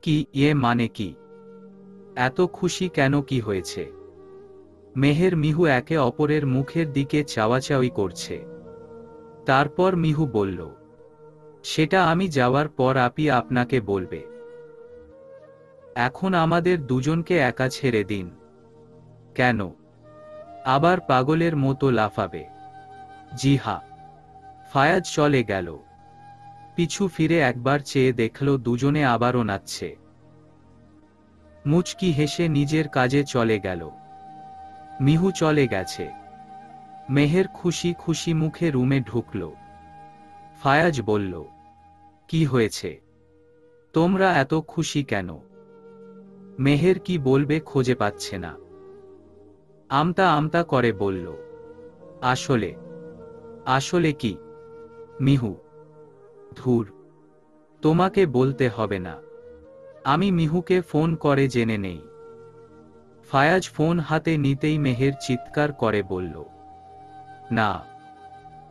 কি মানে কি? এত খুশি কেন, কি হয়েছে? মেহের মিহু একে অপরের মুখের দিকে চাওয়াচাওয়ি করছে। তারপর মিহু বলল, সেটা আমি যাওয়ার পর আপি আপনাকে বলবে। এখন আমাদের দুজনকে একা ছেড়ে দিন। কেন? আবার পাগলের মতো লাফাবে? জি হ্যাঁ। ফায়াজ চলে গেল। পিছু ফিরে একবার চেয়ে দেখল দুজনে আবারও নাচছে। মুচকি হেসে নিজের কাজে চলে গেল। মিহু চলে গেছে। মেহের খুশি খুশি মুখে রুমে ঢুকল। ফায়াজ বলল, কি হয়েছে? তোমরা এত খুশি কেন? মেহের কি বলবে খুঁজে পাচ্ছে না। আমতা আমতা করে বলল, আসলে। আসলে কি? মিহু, ধুর, তোমাকে বলতে হবে না। আমি মিহুকে ফোন করে জেনে নেই। ফায়াজ ফোন হাতে নিতেই মেহের চিৎকার করে বলল, না।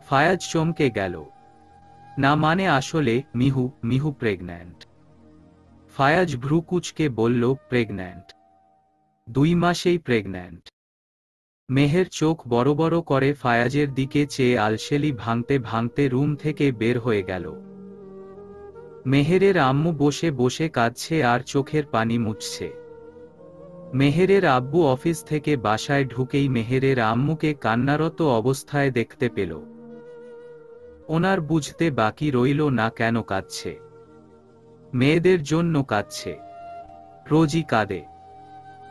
ফায়াজ চমকে গেল। না মানে আসলে মিহু প্রেগন্যান্ট। ফায়াজ ভ্রু কুঁচকে বলল, প্রেগন্যান্ট? 2 মাসেই প্রেগন্যান্ট? মেহের চোখ বড় বড় করে ফায়াজের দিকে চেয়ে আলসেলি ভাঙতে ভাঙতে রুম থেকে বের হয়ে গেল। মেহেরের আম্মু বসে বসে কাঁদছে আর চোখের পানি মুছছে। মেহেরের আব্বু অফিস থেকে বাসায় ঢুকেই মেহেরের আম্মুকে কান্নারত অবস্থায় দেখতে পেল। ওনার বুঝতে বাকি রইল না কেন কাঁদছে। মেয়েদের জন্য কাঁদছে। রোজই কাঁদে।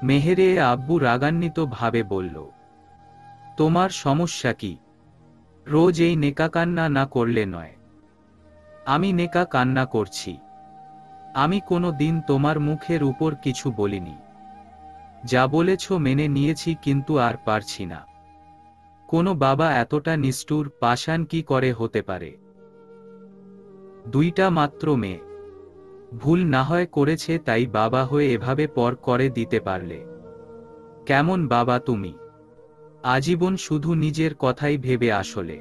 মেহেরে আব্বু রাগান্বিত ভাবে বলল, তোমার সমস্যা কি? রোজ এই নেকা কান্না না করলে নয়। আমি নেকা কান্না করছি। আমি কোনো দিন তোমার মুখের উপর কিছু বলিনি। যা বলেছ মেনে নিয়েছি, কিন্তু আর পারছি না। কোনো বাবা এতটা নিষ্ঠুর, পাষাণ কি করে হতে পারে? দুইটা মাত্র মেয়ে, ভুল না হয় করেছে, তাই বাবা হয়ে এভাবে পর করে দিতে পারলে? কেমন বাবা তুমি? আজীবন শুধু নিজের কথাই ভেবে আসলে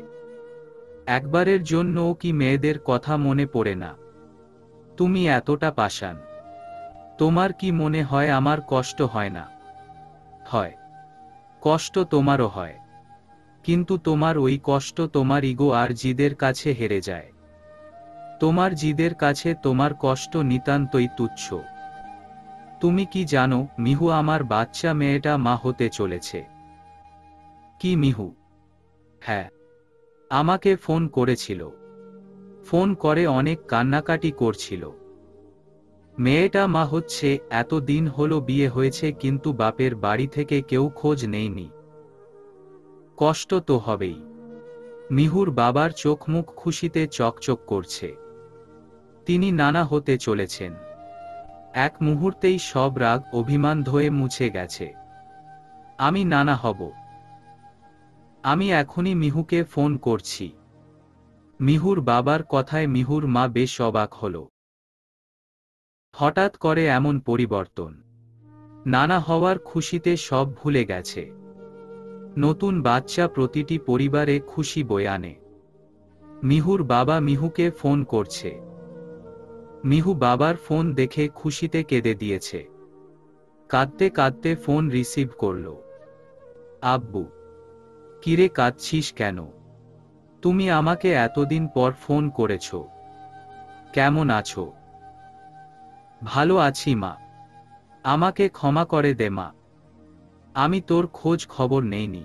একবারের জন্যও কি মেয়েদের কথা মনে পড়ে না? তুমি এতটা পাষাণ। তোমার কি মনে হয় আমার কষ্ট হয় না? হয়। কষ্ট তোমারও হয়, কিন্তু তোমার ওই কষ্ট তোমার ইগো আর জিদের কাছে হেরে যায়। তোমার জিদের কাছে তোমার কষ্ট নিতান্তই তুচ্ছ। তুমি কি জানো মিহু, আমার বাচ্চা মেয়েটা মা হতে চলেছে? কি মিহু? হ্যাঁ, আমাকে ফোন করেছিল। ফোন করে অনেক কান্নাকাটি করছিল। মেয়েটা মা হচ্ছে। এত দিন হলো বিয়ে হয়েছে, কিন্তু বাপের বাড়ি থেকে কেউ খোঁজ নেয়নি। কষ্ট তো হবেই। মিহুর বাবার চোখ মুখ খুশিতে চকচক করছে। তিনি নানা হতে চলেছেন। এক মুহূর্তেই সব রাগ অভিমান ধুয়ে মুছে গেছে। আমি নানা হব। আমি এখনই মিহুকে ফোন করছি। মিহুর বাবার কথায় মিহুর মা বেশ অবাক হল। হঠাৎ করে এমন পরিবর্তন! নানা হওয়ার খুশিতে সব ভুলে গেছে। নতুন বাচ্চা প্রতিটি পরিবারে খুশি বয়ে আনে। মিহুর বাবা মিহুকে ফোন করছে। মিহু বাবার ফোন দেখে খুশিতে কেঁদে দিয়েছে। কাঁদতে কাঁদতে ফোন রিসিভ করল। আব্বু। কিরে, কাঁদছিস কেন? তুমি আমাকে এতদিন পর ফোন করেছ। কেমন আছো? ভালো আছি মা। আমাকে ক্ষমা করে দে মা। আমি তোর খোঁজ খবর নেইনি।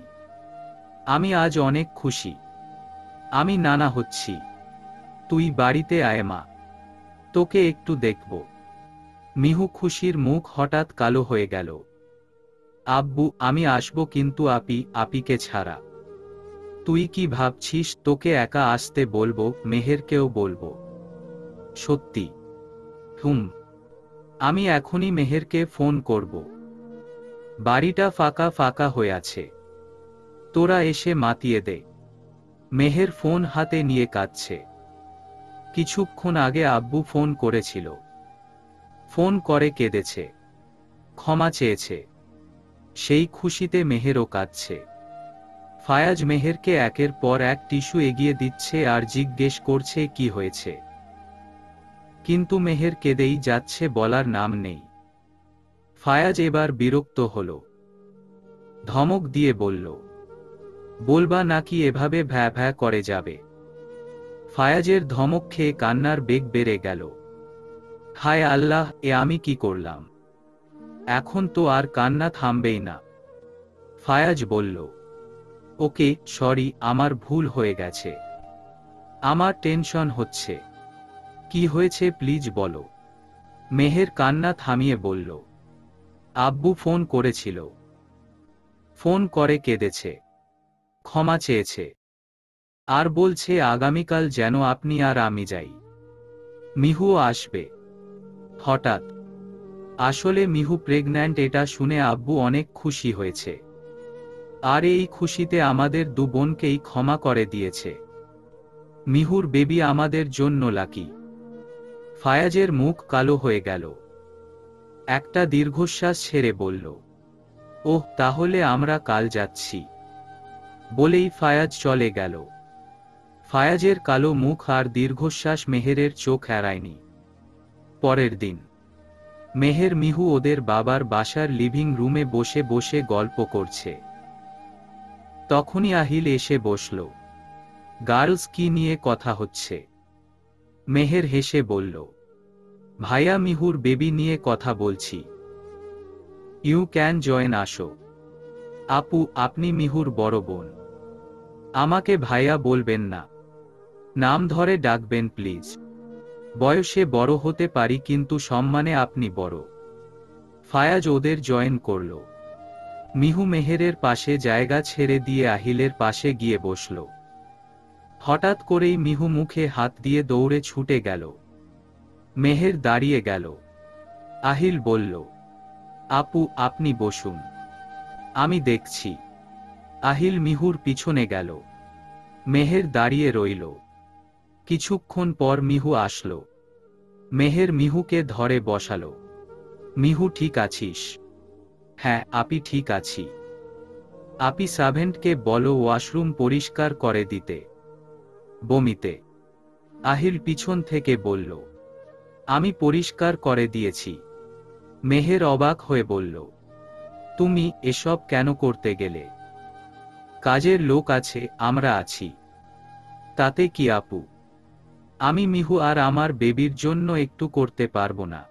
আমি আজ অনেক খুশি। আমি নানা হচ্ছি। তুই বাড়িতে আয় মা। তোকে একটু দেখব। মিহু খুশির মুখ হঠাৎ কালো হয়ে গেল। আব্বু, আমি আসব, কিন্তু আপিকে ছাড়া। তুই কি ভাবছিস তোকে একা আসতে বলবো? মেহেরকেও বলবো? সত্যি? হুম। আমি এখনই মেহেরকে ফোন করব। বাড়িটা ফাঁকা ফাঁকা হয়ে আছে। তোরা এসে মাতিয়ে দে। মেহের ফোন হাতে নিয়ে কাঁদছে। কিছুক্ষণ আগে আব্বু ফোন করেছিল। ফোন করে কেঁদেছে, ক্ষমা চেয়েছে। সেই খুশিতে মেহেরও কাঁদছে। ফায়াজ মেহেরকে একের পর এক টিস্যু এগিয়ে দিচ্ছে আর জিজ্ঞেস করছে কি হয়েছে। কিন্তু মেহের কেঁদেই যাচ্ছে, বলার নাম নেই। ফায়াজ এবার বিরক্ত হল। ধমক দিয়ে বলল, বলবা নাকি এভাবে ভ্যা ভ্যা করে যাবে? ফায়াজের ধমক খেয়ে কান্নার বেগ বেড়ে গেল। হায় আল্লাহ, এ আমি কি করলাম? এখন তো আর কান্না থামবেই না। ফায়াজ বলল, ওকে সরি, আমার ভুল হয়ে গেছে। আমার টেনশন হচ্ছে। কি হয়েছে প্লিজ বলো। মেহের কান্না থামিয়ে বলল, আব্বু ফোন করেছিল। ফোন করে কেঁদেছে, ক্ষমা চেয়েছে, আর বলছে আগামীকাল যেন আপনি আর আমি যাই। মিহুও আসবে। হঠাৎ। আসলে মিহু প্রেগন্যান্ট, এটা শুনে আব্বু অনেক খুশি হয়েছে। আর এই খুশিতে আমাদের দু বোনকেই ক্ষমা করে দিয়েছে। মিহুর বেবি আমাদের জন্য লাকি। ফায়াজের মুখ কালো হয়ে গেল। একটা দীর্ঘশ্বাস ছেড়ে বলল, ওহ, তাহলে আমরা কাল যাচ্ছি। বলেই ফায়াজ চলে গেল। ফায়াজের কালো মুখ আর দীর্ঘশ্বাস মেহেরের চোখ এড়ায়নি। পরের দিন মেহের মিহু ওদের বাবার বাসার লিভিং রুমে বসে বসে গল্প করছে। তখনই আহিল এসে বসল। গার্লস কি নিয়ে কথা হচ্ছে? মেহের হেসে বলল, ভাইয়া, মিহুর বেবি নিয়ে কথা বলছি। ইউ ক্যান জয়েন, আসো। আপু, আপনি মিহুর বড় বোন। আমাকে ভাইয়া বলবেন না, নাম ধরে ডাকবেন প্লিজ। বয়সে বড় হতে পারি, কিন্তু সম্মানে আপনি বড়। ফায়াজ ওদের জয়েন করল। মিহু মেহেরের পাশে জায়গা ছেড়ে দিয়ে আহিলের পাশে গিয়ে বসল। হঠাৎ করেই মিহু মুখে হাত দিয়ে দৌড়ে ছুটে গেল। মেহের দাঁড়িয়ে গেল। আহিল বলল, আপু আপনি বসুন, আমি দেখছি। আহিল মিহুর পিছনে গেল। মেহের দাঁড়িয়ে রইল। কিছুক্ষণ পর মিহু আসলো। মেহের মিহুকে ধরে বসালো। মিহু ঠিক আছিস? হ্যাঁ আপি ঠিক আছি। আপি সার্ভেন্টকে বলো ওয়াশরুম পরিষ্কার করে দিতে। বমিতে। আহিল পিছন থেকে বলল, আমি পরিষ্কার করে দিয়েছি। মেহের অবাক হয়ে বলল, তুমি এসব কেন করতে গেলে? কাজের লোক আছে, আমরা আছি। তাতে কি আপু? আমি মিহু আর আমার বেবির জন্য একটু করতে পারবো না?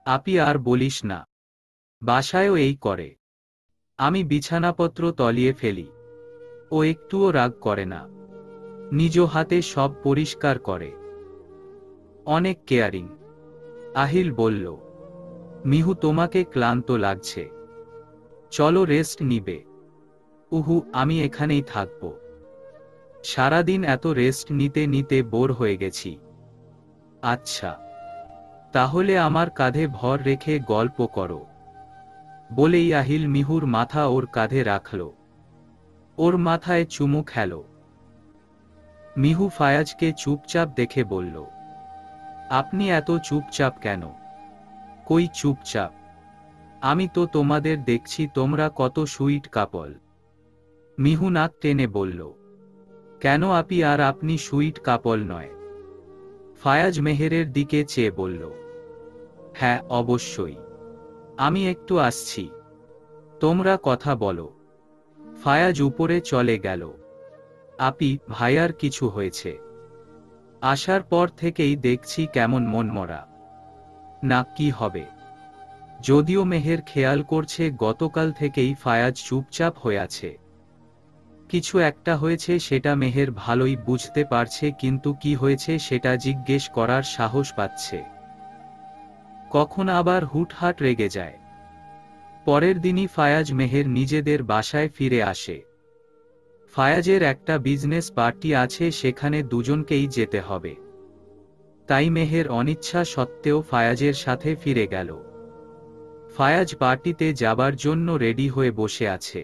আপি আর বলিস না, বাসায়ও এই করে। আমি বিছানাপত্র তলিয়ে ফেলি, ও একটুও রাগ করে না, নিজ হাতে সব পরিষ্কার করে। অনেক কেয়ারিং। আহিল বলল, মিহু তোমাকে ক্লান্ত লাগছে, চলো রেস্ট নিবে। উহু, আমি এখানেই থাকব। সারাদিন এত রেস্ট নিতে নিতে বোর হয়ে গেছি। আচ্ছা, তাহলে আমার কাঁধে ভর রেখে গল্প করো। বলেই আহিল মিহুর মাথা ওর কাঁধে রাখল। ওর মাথায় চুমু খেল। মিহু ফায়াজকে চুপচাপ দেখে বলল, আপনি এত চুপচাপ কেন? কই চুপচাপ? আমি তো তোমাদের দেখছি তোমরা কত সুইট কাপল। মিহু নাক টেনে বলল, কেন আপি আর আপনি সুইট কাপল নয়? ফায়াজ মেহেরের দিকে চেয়ে বলল, হ্যাঁ অবশ্যই। আমি একটু আসছি, তোমরা কথা বলো। ফায়াজ উপরে চলে গেল। আপি, ভাইয়ার কিছু হয়েছে? আসার পর থেকেই দেখছি কেমন মনমরা। না, কি হবে? যদিও মেহের খেয়াল করছে গতকাল থেকেই ফায়াজ চুপচাপ হয়ে আছে। কিছু একটা হয়েছে সেটা মেহের ভালোই বুঝতে পারছে, কিন্তু কি হয়েছে সেটা জিজ্ঞেস করার সাহস পাচ্ছে। কখন আবার হুটহাট রেগে যায়। পরের দিনই ফায়াজ মেহের নিজেদের বাসায় ফিরে আসে। ফায়াজের একটা বিজনেস পার্টি আছে, সেখানে দুজনকেই যেতে হবে। তাই মেহের অনিচ্ছা সত্ত্বেও ফায়াজের সাথে ফিরে গেল। ফায়াজ পার্টিতে যাবার জন্য রেডি হয়ে বসে আছে।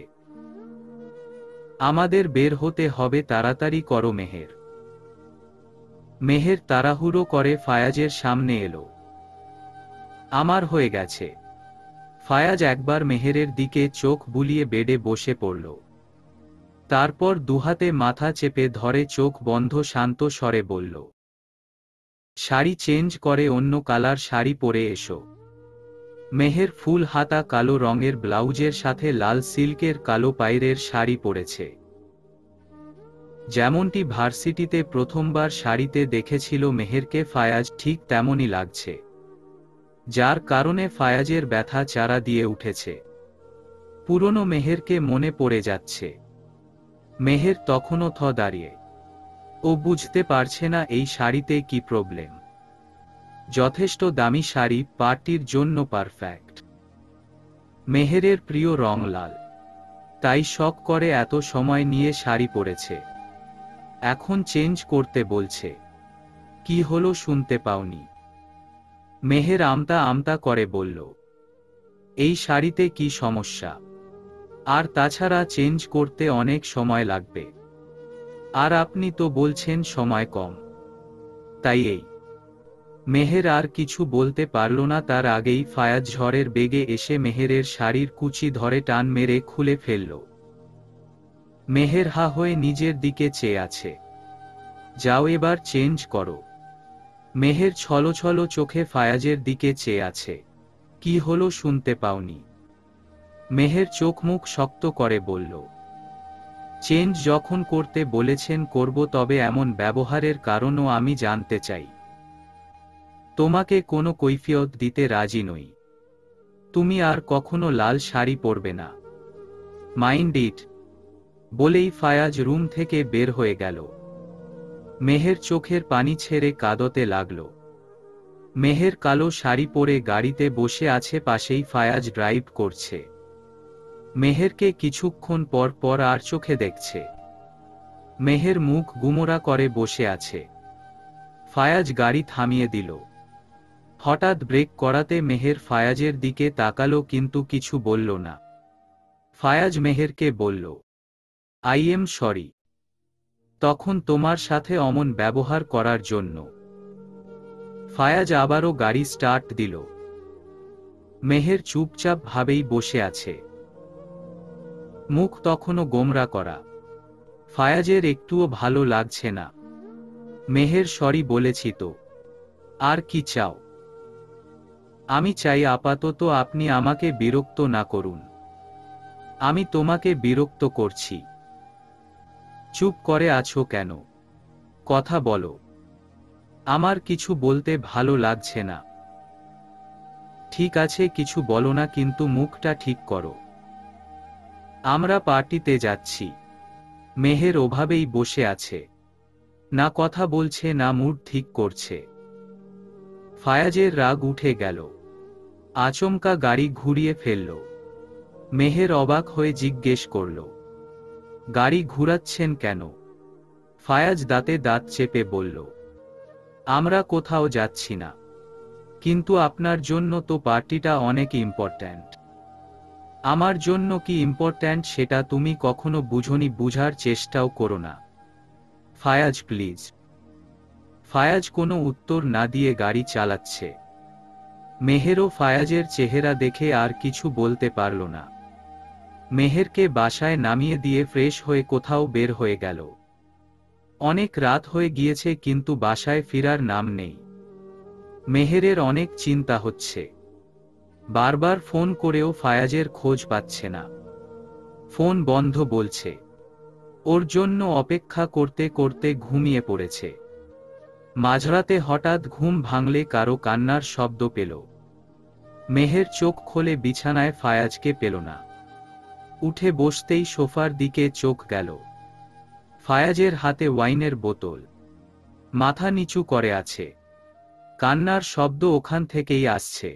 আমাদের বের হতে হবে, তাড়াতাড়ি করো মেহের। মেহের তাড়াহুড়ো করে ফায়াজের সামনে এলো। আমার হয়ে গেছে। ফায়াজ একবার মেহেরের দিকে চোখ বুলিয়ে বেডে বসে পড়ল। তারপর দুহাতে মাথা চেপে ধরে চোখ বন্ধ শান্ত স্বরে বলল, শাড়ি চেঞ্জ করে অন্য কালার শাড়ি পরে এসো। মেহের ফুল হাতা কালো রঙের ব্লাউজের সাথে লাল সিল্কের কালো পাইরের শাড়ি পরেছে। যেমনটি ভার্সিটিতে প্রথমবার শাড়িতে দেখেছিল মেহেরকে, ফায়াজ ঠিক তেমনই লাগছে, যার কারণে ফায়াজের ব্যথা চারা দিয়ে উঠেছে। পুরনো মেহেরকে মনে পড়ে যাচ্ছে। মেহের তখনও দাঁড়িয়ে। ও বুঝতে পারছে না এই শাড়িতে কি প্রবলেম। যথেষ্ট দামি শাড়ি, পার্টির জন্য পারফেক্ট। মেহেরের প্রিয় রং লাল, তাই শখ করে এত সময় নিয়ে শাড়ি পরেছে। এখন চেঞ্জ করতে বলছে। কি হলো শুনতে পাওনি? মেহের আমতা আমতা করে বলল, এই শাড়িতে কি সমস্যা? আর তাছাড়া চেঞ্জ করতে অনেক সময় লাগবে, আর আপনি তো বলছেন সময় কম। তাই এই। মেহের আর কিছু বলতে পারল না, তার আগেই ফায়াজ ঝড়ের বেগে এসে মেহেরের শাড়ির কুচি ধরে টান মেরে খুলে ফেলল। মেহের হা হয়ে নিজের দিকে চেয়ে আছে। যাও এবার চেঞ্জ করো। মেহের ছলছল চোখে ফায়াজের দিকে চেয়ে আছে। কি হলো শুনতে পাওনি? মেহের চোখ মুখ শক্ত করে বলল, চেঞ্জ যখন করতে বলেছেন করব, তবে এমন ব্যবহারের কারণও আমি জানতে চাই। তোমাকে কোনো কৈফিয়ত দিতে রাজি নই। তুমি আর কখনো লাল শাড়ি পরবে না। Mind it. বলেই ফায়াজ রুম থেকে বের হয়ে গেল। মেহের চোখের পানি ছেড়ে কাঁদতে লাগল। মেহের কালো শাড়ি পরে গাড়িতে বসে আছে, পাশেই ফায়াজ ড্রাইভ করছে। মেহেরকে কিছুক্ষণ পর পর আর চোখে দেখছে। মেহের মুখ গুমরা করে বসে আছে। ফায়াজ গাড়ি থামিয়ে দিল। হঠাৎ ব্রেক করাতে মেহের ফায়াজের দিকে তাকালো কিন্তু কিছু বলল না। ফায়াজ মেহেরকে বলল, আই এম সরি। তখন তোমার সাথে অমন ব্যবহার করার জন্য। ফায়াজ আবারও গাড়ি স্টার্ট দিল। মেহের চুপচাপ ভাবেই বসে আছে, মুখ তখনও গোমরা করা। ফায়াজের একটুও ভালো লাগছে না। মেহের সরি বলেছি তো, আর কি চাও? আমি চাই আপাতত আপনি আমাকে বিরক্ত না করুন। আমি তোমাকে বিরক্ত করছি? চুপ করে আছো কেন? কথা বলো। আমার কিছু বলতে ভালো লাগছে না। ঠিক আছে, কিছু বলো না, কিন্তু মুখটা ঠিক করো। আমরা পার্টিতে যাচ্ছি। মেহের ওভাবেই বসে আছে, না কথা বলছে না মুড ঠিক করছে। ফায়াজের রাগ উঠে গেল। আচমকা গাড়ি ঘুরিয়ে ফেলল। মেহের অবাক হয়ে জিজ্ঞেস করল, গাড়ি ঘুরাচ্ছেন কেন? ফায়াজ দাঁতে দাঁত চেপে বলল, আমরা কোথাও যাচ্ছি না, কিন্তু আপনার জন্য তো পার্টিটা অনেক ইম্পর্ট্যান্ট। আমার জন্য কি ইম্পর্ট্যান্ট সেটা তুমি কখনো বুঝোনি, বুঝার চেষ্টাও করো না। ফায়াজ প্লিজ। ফায়াজ কোনো উত্তর না দিয়ে গাড়ি চালাচ্ছে। মেহেরও ফায়াজের চেহারা দেখে আর কিছু বলতে পারল না। মেহেরকে বাসায় নামিয়ে দিয়ে ফ্রেশ হয়ে কোথাও বের হয়ে গেল। অনেক রাত হয়ে গিয়েছে কিন্তু বাসায় ফিরার নাম নেই। মেহেরের অনেক চিন্তা হচ্ছে। বারবার ফোন করেও ফায়াজের খোঁজ পাচ্ছে না। ফোন বন্ধ বলছে। ওর জন্য অপেক্ষা করতে করতে ঘুমিয়ে পড়েছে। মাঝরাতে হঠাৎ ঘুম ভাঙলে কারো কান্নার শব্দ পেল। মেহের চোখ খোলে বিছানায় ফায়াজকে পেল না। উঠে বসতেই সোফার দিকে চোখ গেল। ফায়াজের হাতে ওয়াইনের বোতল, মাথা নিচু করে আছে। কান্নার শব্দ ওখান থেকেই আসছে।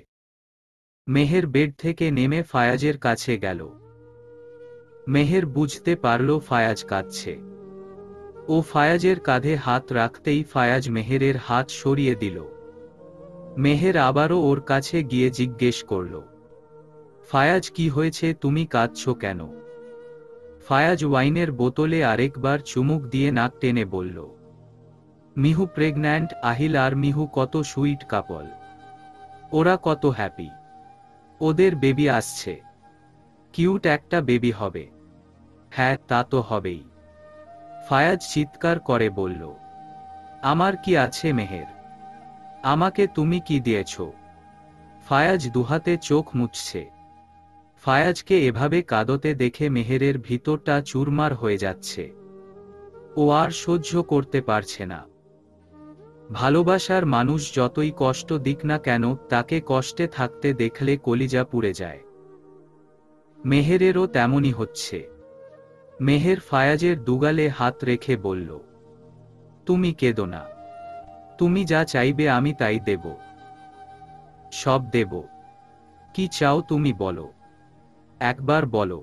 মেহের বেড থেকে নেমে ফায়াজের কাছে গেল। মেহের বুঝতে পারল ফায়াজ কাঁদছে। ও ফায়াজের কাঁধে হাত রাখতেই ফায়াজ মেহেরের হাত সরিয়ে দিল। মেহের আবারও ওর কাছে গিয়ে জিজ্ঞেস করল, ফায়াজ কি হয়েছে, তুমি কাঁদছো কেন? ফায়াজ ওয়াইনের বোতলে আরেকবার চুমুক দিয়ে নাক টেনে বলল, মিহু প্রেগন্যান্ট, আহিল আর মিহু কত সুইট কাপল। ওরা কত হ্যাপি। ওদের বেবি আসছে। কিউট একটা বেবি হবে। হ্যাঁ, তা তো হবেই। ফায়াজ চিৎকার করে বলল, আমার কি আছে মেহের? আমাকে তুমি কি দিয়েছ? ফায়াজ দুহাতে চোখ মুছছে। ফায়াজকে এভাবে কাঁদতে দেখে মেহেরের ভিতরটা চুরমার হয়ে যাচ্ছে। ও আর সহ্য করতে পারছে না। ভালোবাসার মানুষ যতই কষ্ট দিক না কেন, তাকে কষ্টে থাকতে দেখলে কলিজা পুড়ে যায়। মেহেরেরও তেমনই হচ্ছে। মেহের ফায়াজের দুগালে হাত রেখে বলল, তুমি কেঁদো না। তুমি যা চাইবে আমি তাই দেব। সব দেব। কি চাও তুমি বলো, একবার বলো।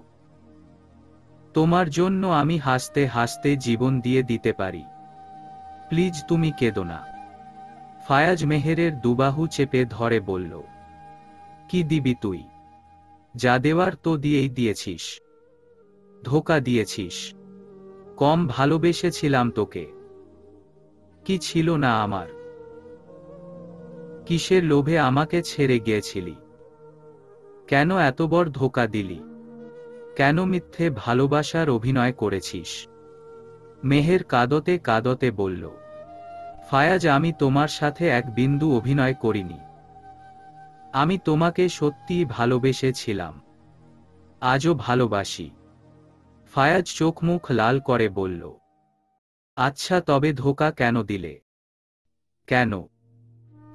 তোমার জন্য আমি হাসতে হাসতে জীবন দিয়ে দিতে পারি। প্লিজ তুমি কেঁদো না। ফায়াজ মেহেরের দুবাহু চেপে ধরে বলল, কি দিবি তুই? যা দেওয়ার তো দিয়েই দিয়েছিস। ধোঁকা দিয়েছিস। কম ভালোবেসেছিলাম তোকে। কি ছিল না আমার? কিসের লোভে আমাকে ছেড়ে গিয়েছিলি? কেন এত বড় ধোঁকা দিলি? কেন মিথ্যে ভালোবাসার অভিনয় করেছিস? মেহের কাঁদতে কাঁদতে বলল, ফায়াজ, আমি তোমার সাথে এক বিন্দু অভিনয় করিনি। আমি তোমাকে সত্যিই ভালোবেসেছিলাম। আজও ভালোবাসি। ফায়াজ চোখ মুখ লাল করে বলল, আচ্ছা তবে ধোঁকা কেন দিলে? কেন?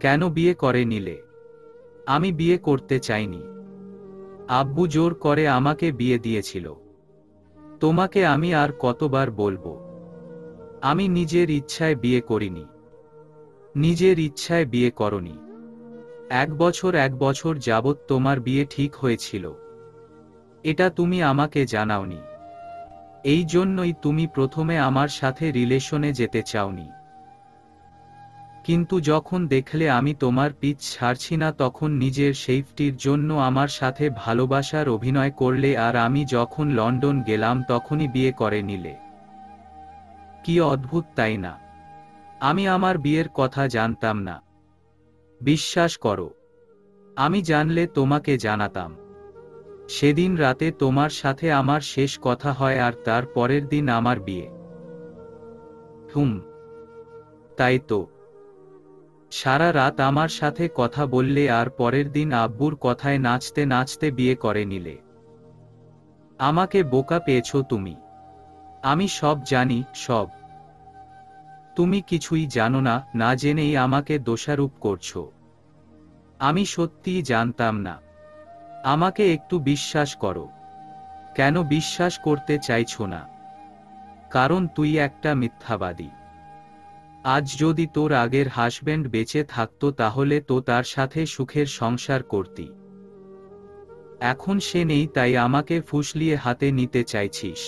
কেন বিয়ে করে নিলে? আমি বিয়ে করতে চাইনি। আব্বু জোর করে আমাকে বিয়ে দিয়েছিল। তোমাকে আমি আর কতবার বলবো? আমি নিজের ইচ্ছায় বিয়ে করিনি। নিজের ইচ্ছায় বিয়ে করনি। এক বছর যাবৎ তোমার বিয়ে ঠিক হয়েছিল। এটা তুমি আমাকে জানাওনি। এই জন্যই তুমি প্রথমে আমার সাথে রিলেশনে যেতে চাওনি। কিন্তু যখন দেখলে আমি তোমার পিছ ছাড়ছি না তখন নিজের সেফটির জন্য আমার সাথে ভালোবাসার অভিনয় করলে, আর আমি যখন লন্ডন গেলাম তখনই বিয়ে করে নিলে। কি অদ্ভুত তাই না? আমি আমার বিয়ের কথা জানতাম না। বিশ্বাস করো, আমি জানলে তোমাকে জানাতাম। সেদিন রাতে তোমার সাথে আমার শেষ কথা হয় আর তার পরের দিন আমার বিয়ে। তাই তো। সারা রাত আমার সাথে কথা বললে আর পরের দিন আব্বুর কথায় নাচতে নাচতে বিয়ে করে নিলে। আমাকে বোকা পেয়েছো তুমি। আমি সব জানি, সব। তুমি কিছুই জানো না, না জেনেই আমাকে দোষারোপ করছো। আমি সত্যিই জানতাম না। আমাকে একটু বিশ্বাস করো। কেন বিশ্বাস করতে চাইছো না? কারণ তুই একটা মিথ্যাবাদী। আজ যদি তোর আগের হাজব্যান্ড বেঁচে থাকতো তাহলে তো তার সাথে সুখের সংসার করতি। এখন সে নেই তাই আমাকে ফুসলিয়ে হাতে নিতে চাইছিস।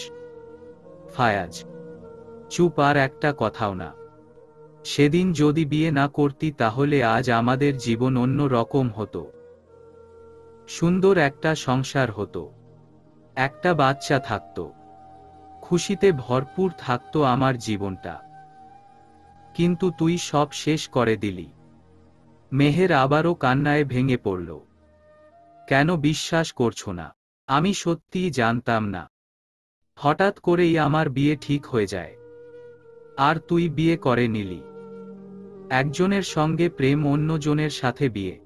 ফায়াজ, চুপ, আর একটা কথাও না। সেদিন যদি বিয়ে না করতি তাহলে আজ আমাদের জীবন অন্য রকম হতো। সুন্দর একটা সংসার হতো, একটা বাচ্চা থাকতো, খুশিতে ভরপুর থাকতো আমার জীবনটা। কিন্তু তুই সব শেষ করে দিলি। মেহের আবারও কান্নায় ভেঙে পড়ল। কেন বিশ্বাস করছো না? আমি সত্যিই জানতাম না। হঠাৎ করেই আমার বিয়ে ঠিক হয়ে যায়, আর তুই বিয়ে করে নিলি। একজনের সঙ্গে প্রেম, অন্যজনের সাথে বিয়ে।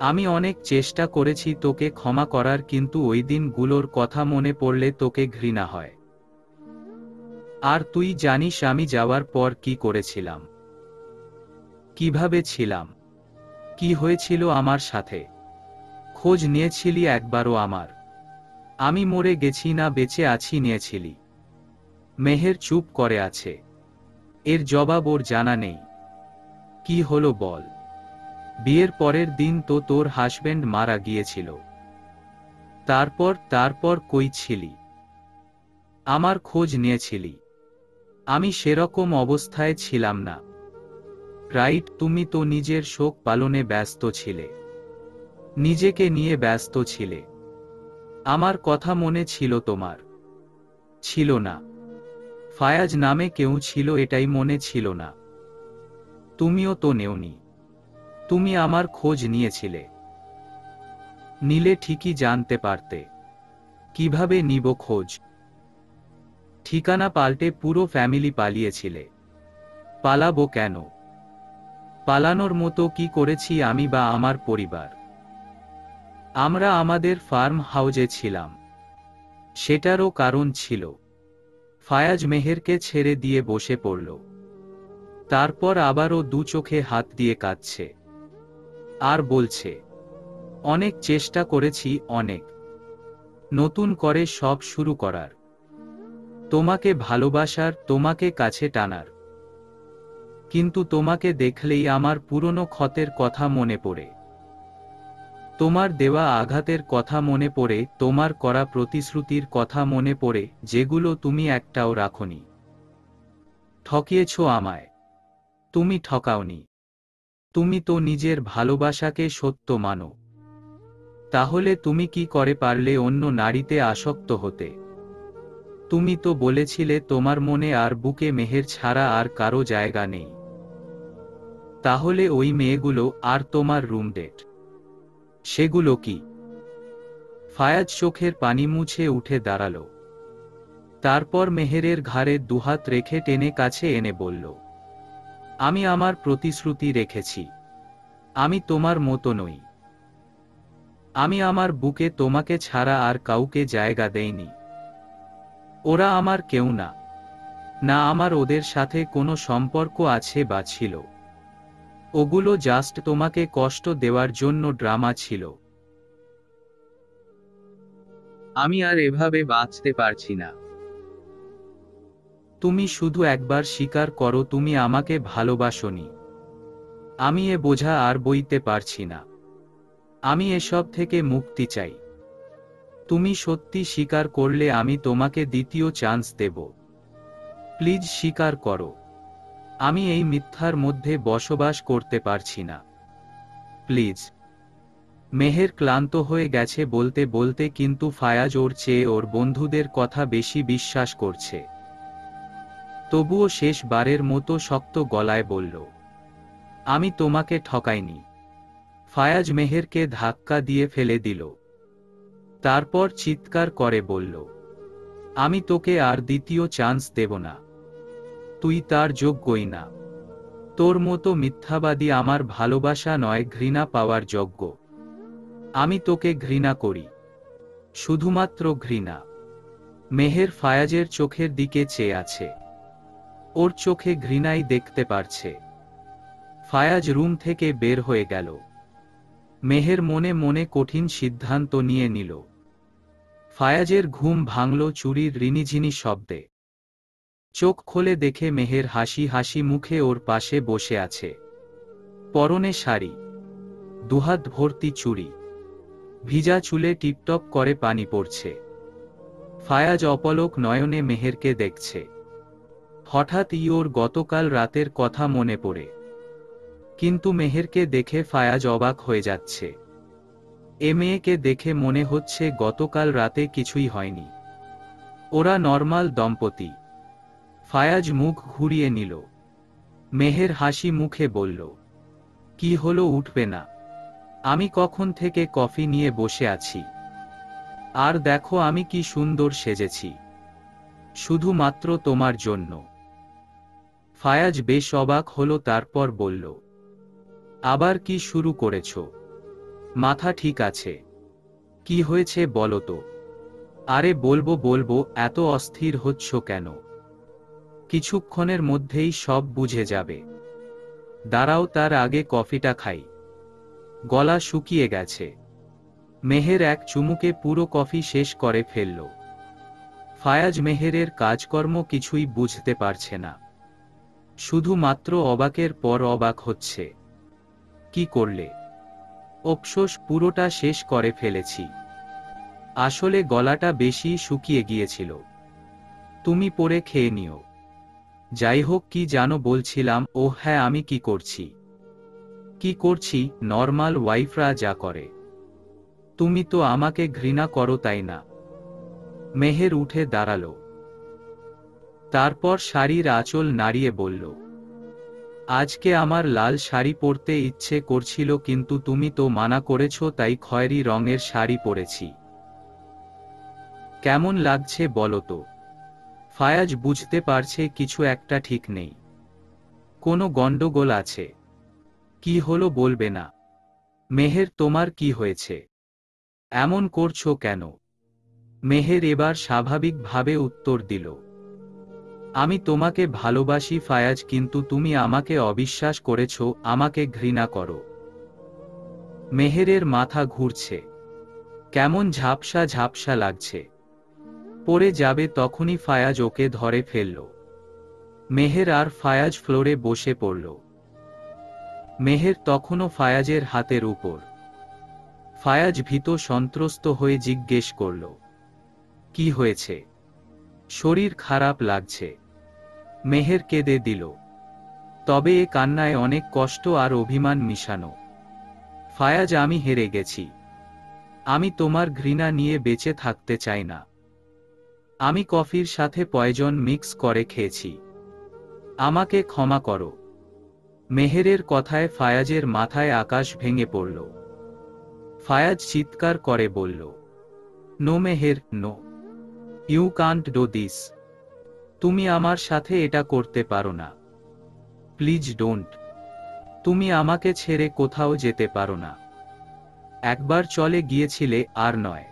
আমি অনেক চেষ্টা করেছি তোকে ক্ষমা করার, কিন্তু ওই দিনগুলোর কথা মনে পড়লে তোকে ঘৃণা হয়। আর তুই জানিস আমি যাওয়ার পর কি করেছিলাম, কিভাবে ছিলাম, কি হয়েছিল আমার সাথে। খোঁজ নিয়েছিলি একবারও আমার? আমি মরে গেছি না বেঁচে আছি নিয়েছিলি? মেহের চুপ করে আছে। এর জবাব ওর জানা নেই। কি হলো বল? বিয়ের পরের দিন তো তোর হাজব্যান্ড মারা গিয়েছিল। তারপর কই ছিলি? আমার খোঁজ নিয়েছিলি? আমি সেরকম অবস্থায় ছিলাম না। রাইট, তুমি তো নিজের শোক পালনে ব্যস্ত ছিলে, নিজেকে নিয়ে ব্যস্ত ছিলে। আমার কথা মনে ছিল তোমার? ছিল না। ফায়াজ নামে কেউ ছিল এটাই মনে ছিল না। তুমিও তো নেওনি। তুমি আমার খোঁজ নিয়েছিলে। নিলে ঠিকই জানতে পারতে। কিভাবে নিব খোঁজ? ঠিকানা পাল্টে পুরো ফ্যামিলি পালিয়েছিলে। পালাবো কেন? পালানোর মতো কি করেছি আমি বা আমার পরিবার? আমরা আমাদের ফার্ম হাউজে ছিলাম, সেটারও কারণ ছিল। ফায়াজ মেহেরকে ছেড়ে দিয়ে বসে পড়ল। তারপর আবারও দু চোখে হাত দিয়ে কাঁদছে আর বলছে, অনেক চেষ্টা করেছি, অনেক। নতুন করে সব শুরু করার, তোমাকে ভালোবাসার, তোমাকে কাছে টানার। কিন্তু তোমাকে দেখলেই আমার পুরনো ক্ষতের কথা মনে পড়ে। তোমার দেওয়া আঘাতের কথা মনে পড়ে, তোমার করা প্রতিশ্রুতির কথা মনে পড়ে, যেগুলো তুমি একটাও রাখোনি। ঠকিয়েছ আমায়। তুমি ঠকাওনি। তুমি তো নিজের ভালোবাসাকে সত্য মানো। তাহলে তুমি কি করে পারলে অন্য নারীতে আসক্ত হতে? তুমি তো বলেছিলে তোমার মনে আর বুকে মেহের ছাড়া আর কারো জায়গা নেই। তাহলে ওই মেয়েগুলো আর তোমার রুমডেট, সেগুলো কি? ফায়াজ চোখের পানি মুছে উঠে দাঁড়ালো। তারপর মেহেরের ঘাড়ে দুহাত রেখে টেনে কাছে এনে বলল, আমি আমার প্রতিশ্রুতি রেখেছি। আমি তোমার মতো নই। আমি আমার বুকে তোমাকে ছাড়া আর কাউকে জায়গা দেইনি। ওরা আমার কেউ না, না আমার ওদের সাথে কোনো সম্পর্ক আছে বা ছিল। ওগুলো জাস্ট তোমাকে কষ্ট দেওয়ার জন্য ড্রামা ছিল। আমি আর এভাবে বাঁচতে পারছি না। তুমি শুধু একবার স্বীকার করো তুমি আমাকে ভালোবাসোনি। আমি এ বোঝা আর বইতে পারছি না। আমি এসব থেকে মুক্তি চাই। তুমি সত্যি স্বীকার করলে আমি তোমাকে দ্বিতীয় চান্স দেব। প্লিজ স্বীকার করো। আমি এই মিথ্যার মধ্যে বসবাস করতে পারছি না। প্লিজ। মেহের ক্লান্ত হয়ে গেছে বলতে বলতে, কিন্তু ফায়াজ ওর চেয়ে ওর বন্ধুদের কথা বেশি বিশ্বাস করছে। তবুও শেষবারের মতো শক্ত গলায় বলল, আমি তোমাকে ঠকাইনি। ফায়াজ মেহেরকে ধাক্কা দিয়ে ফেলে দিল। তারপর চিৎকার করে বলল, আমি তোকে আর দ্বিতীয় চান্স দেব না। তুই তার যোগ্যই না। তোর মতো মিথ্যাবাদী আমার ভালোবাসা নয়, ঘৃণা পাওয়ার যোগ্য। আমি তোকে ঘৃণা করি, শুধুমাত্র ঘৃণা। মেহের ফায়াজের চোখের দিকে চেয়ে আছে। ওর চোখে ঘৃণাই দেখতে পারছে। ফায়াজ রুম থেকে বের হয়ে গেল। মেহের মনে মনে কঠিন সিদ্ধান্ত নিয়ে নিল। ফায়াজের ঘুম ভাঙল চুরির রিনিঝিনি শব্দে। চোখ খুলে দেখে মেহের হাসি হাসি মুখে ওর পাশে বসে আছে। পরনে শাড়ি, দুহাত ভর্তি চুড়ি, ভিজা চুলে টিপটপ করে পানি পড়ছে। ফায়াজ অপলক নয়নে মেহেরকে দেখছে। হঠাৎই ওর গতকাল রাতের কথা মনে পড়ে। কিন্তু মেহেরকে দেখে ফায়াজ অবাক হয়ে যাচ্ছে। এ মেয়েকে দেখে মনে হচ্ছে গতকাল রাতে কিছুই হয়নি। ওরা নরমাল দম্পতি। ফায়াজ মুখ ঘুরিয়ে নিল। মেহের হাসি মুখে বলল, কি হলো, উঠবে না? আমি কখন থেকে কফি নিয়ে বসে আছি। আর দেখো আমি কি সুন্দর সেজেছি, শুধুমাত্র তোমার জন্য। ফায়াজ বেশ অবাক হলো, তারপর বলল, আবার কি শুরু করেছ? মাথা ঠিক আছে? কি হয়েছে বলো তো? আরে বলবো বলবো, এত অস্থির হচ্ছ কেন? কিছুক্ষণের মধ্যেই সব বুঝে যাবে। দাঁড়াও, তার আগে কফিটা খাই। গলা শুকিয়ে গেছে। মেহের এক চুমুকে পুরো কফি শেষ করে ফেলল। ফায়াজ মেহেরের কাজকর্ম কিছুই বুঝতে পারছে না। শুধুমাত্র অবাকের পর অবাক হচ্ছে। কি করলে? অফসোস, পুরোটা শেষ করে ফেলেছি। আসলে গলাটা বেশি শুকিয়ে গিয়েছিল। তুমি পরে খেয়ে নিও। যাই হোক, কি জানো বলছিলাম? ও হ্যাঁ, আমি কি করছি? কি করছি? নর্মাল ওয়াইফরা যা করে। তুমি তো আমাকে ঘৃণা করো, তাই না? মেহের উঠে দাঁড়ালো। তারপর শাড়ির আঁচল নাড়িয়ে বলল, আজকে আমার লাল শাড়ি পরতে ইচ্ছে করছিল, কিন্তু তুমি তো মানা করেছ, তাই খয়েরি রঙের শাড়ি পরেছি। কেমন লাগছে বলো তো? ফায়াজ বুঝতে পারছে কিছু একটা ঠিক নেই। কোনো গন্ডগোল আছে। কি হলো বলবে না? মেহের, তোমার কি হয়েছে? এমন করছো কেন? মেহের এবার স্বাভাবিকভাবে উত্তর দিল, আমি তোমাকে ভালোবাসি ফায়াজ, কিন্তু তুমি আমাকে অবিশ্বাস করেছো, আমাকে ঘৃণা করো। মেহেরের মাথা ঘুরছে। কেমন ঝাপসা ঝাপসা লাগছে। পড়ে যাবে তখনই ফায়াজ ওকে ধরে ফেলল। মেহের আর ফায়াজ ফ্লোরে বসে পড়ল। মেহের তখনও ফায়াজের হাতের উপর। ফায়াজ ভীত সন্ত্রস্ত হয়ে জিজ্ঞেস করল, কি হয়েছে? শরীর খারাপ লাগছে। মেহের কেঁদে দিল। তবে এ কান্নায় অনেক কষ্ট আর অভিমান মিশানো। ফায়াজ, আমি হেরে গেছি। আমি তোমার ঘৃণা নিয়ে বেঁচে থাকতে চাই না। আমি কফির সাথে পয়জন মিক্স করে খেয়েছি। আমাকে ক্ষমা করো। মেহেরের কথায় ফায়াজের মাথায় আকাশ ভেঙে পড়ল। ফায়াজ চিৎকার করে বলল, no Meher, no. You can't do this. তুমি আমার সাথে এটা করতে পারো না। Please don't. তুমি আমাকে ছেড়ে কোথাও যেতে পারো না। একবার চলে গিয়েছিলে, আর নয়।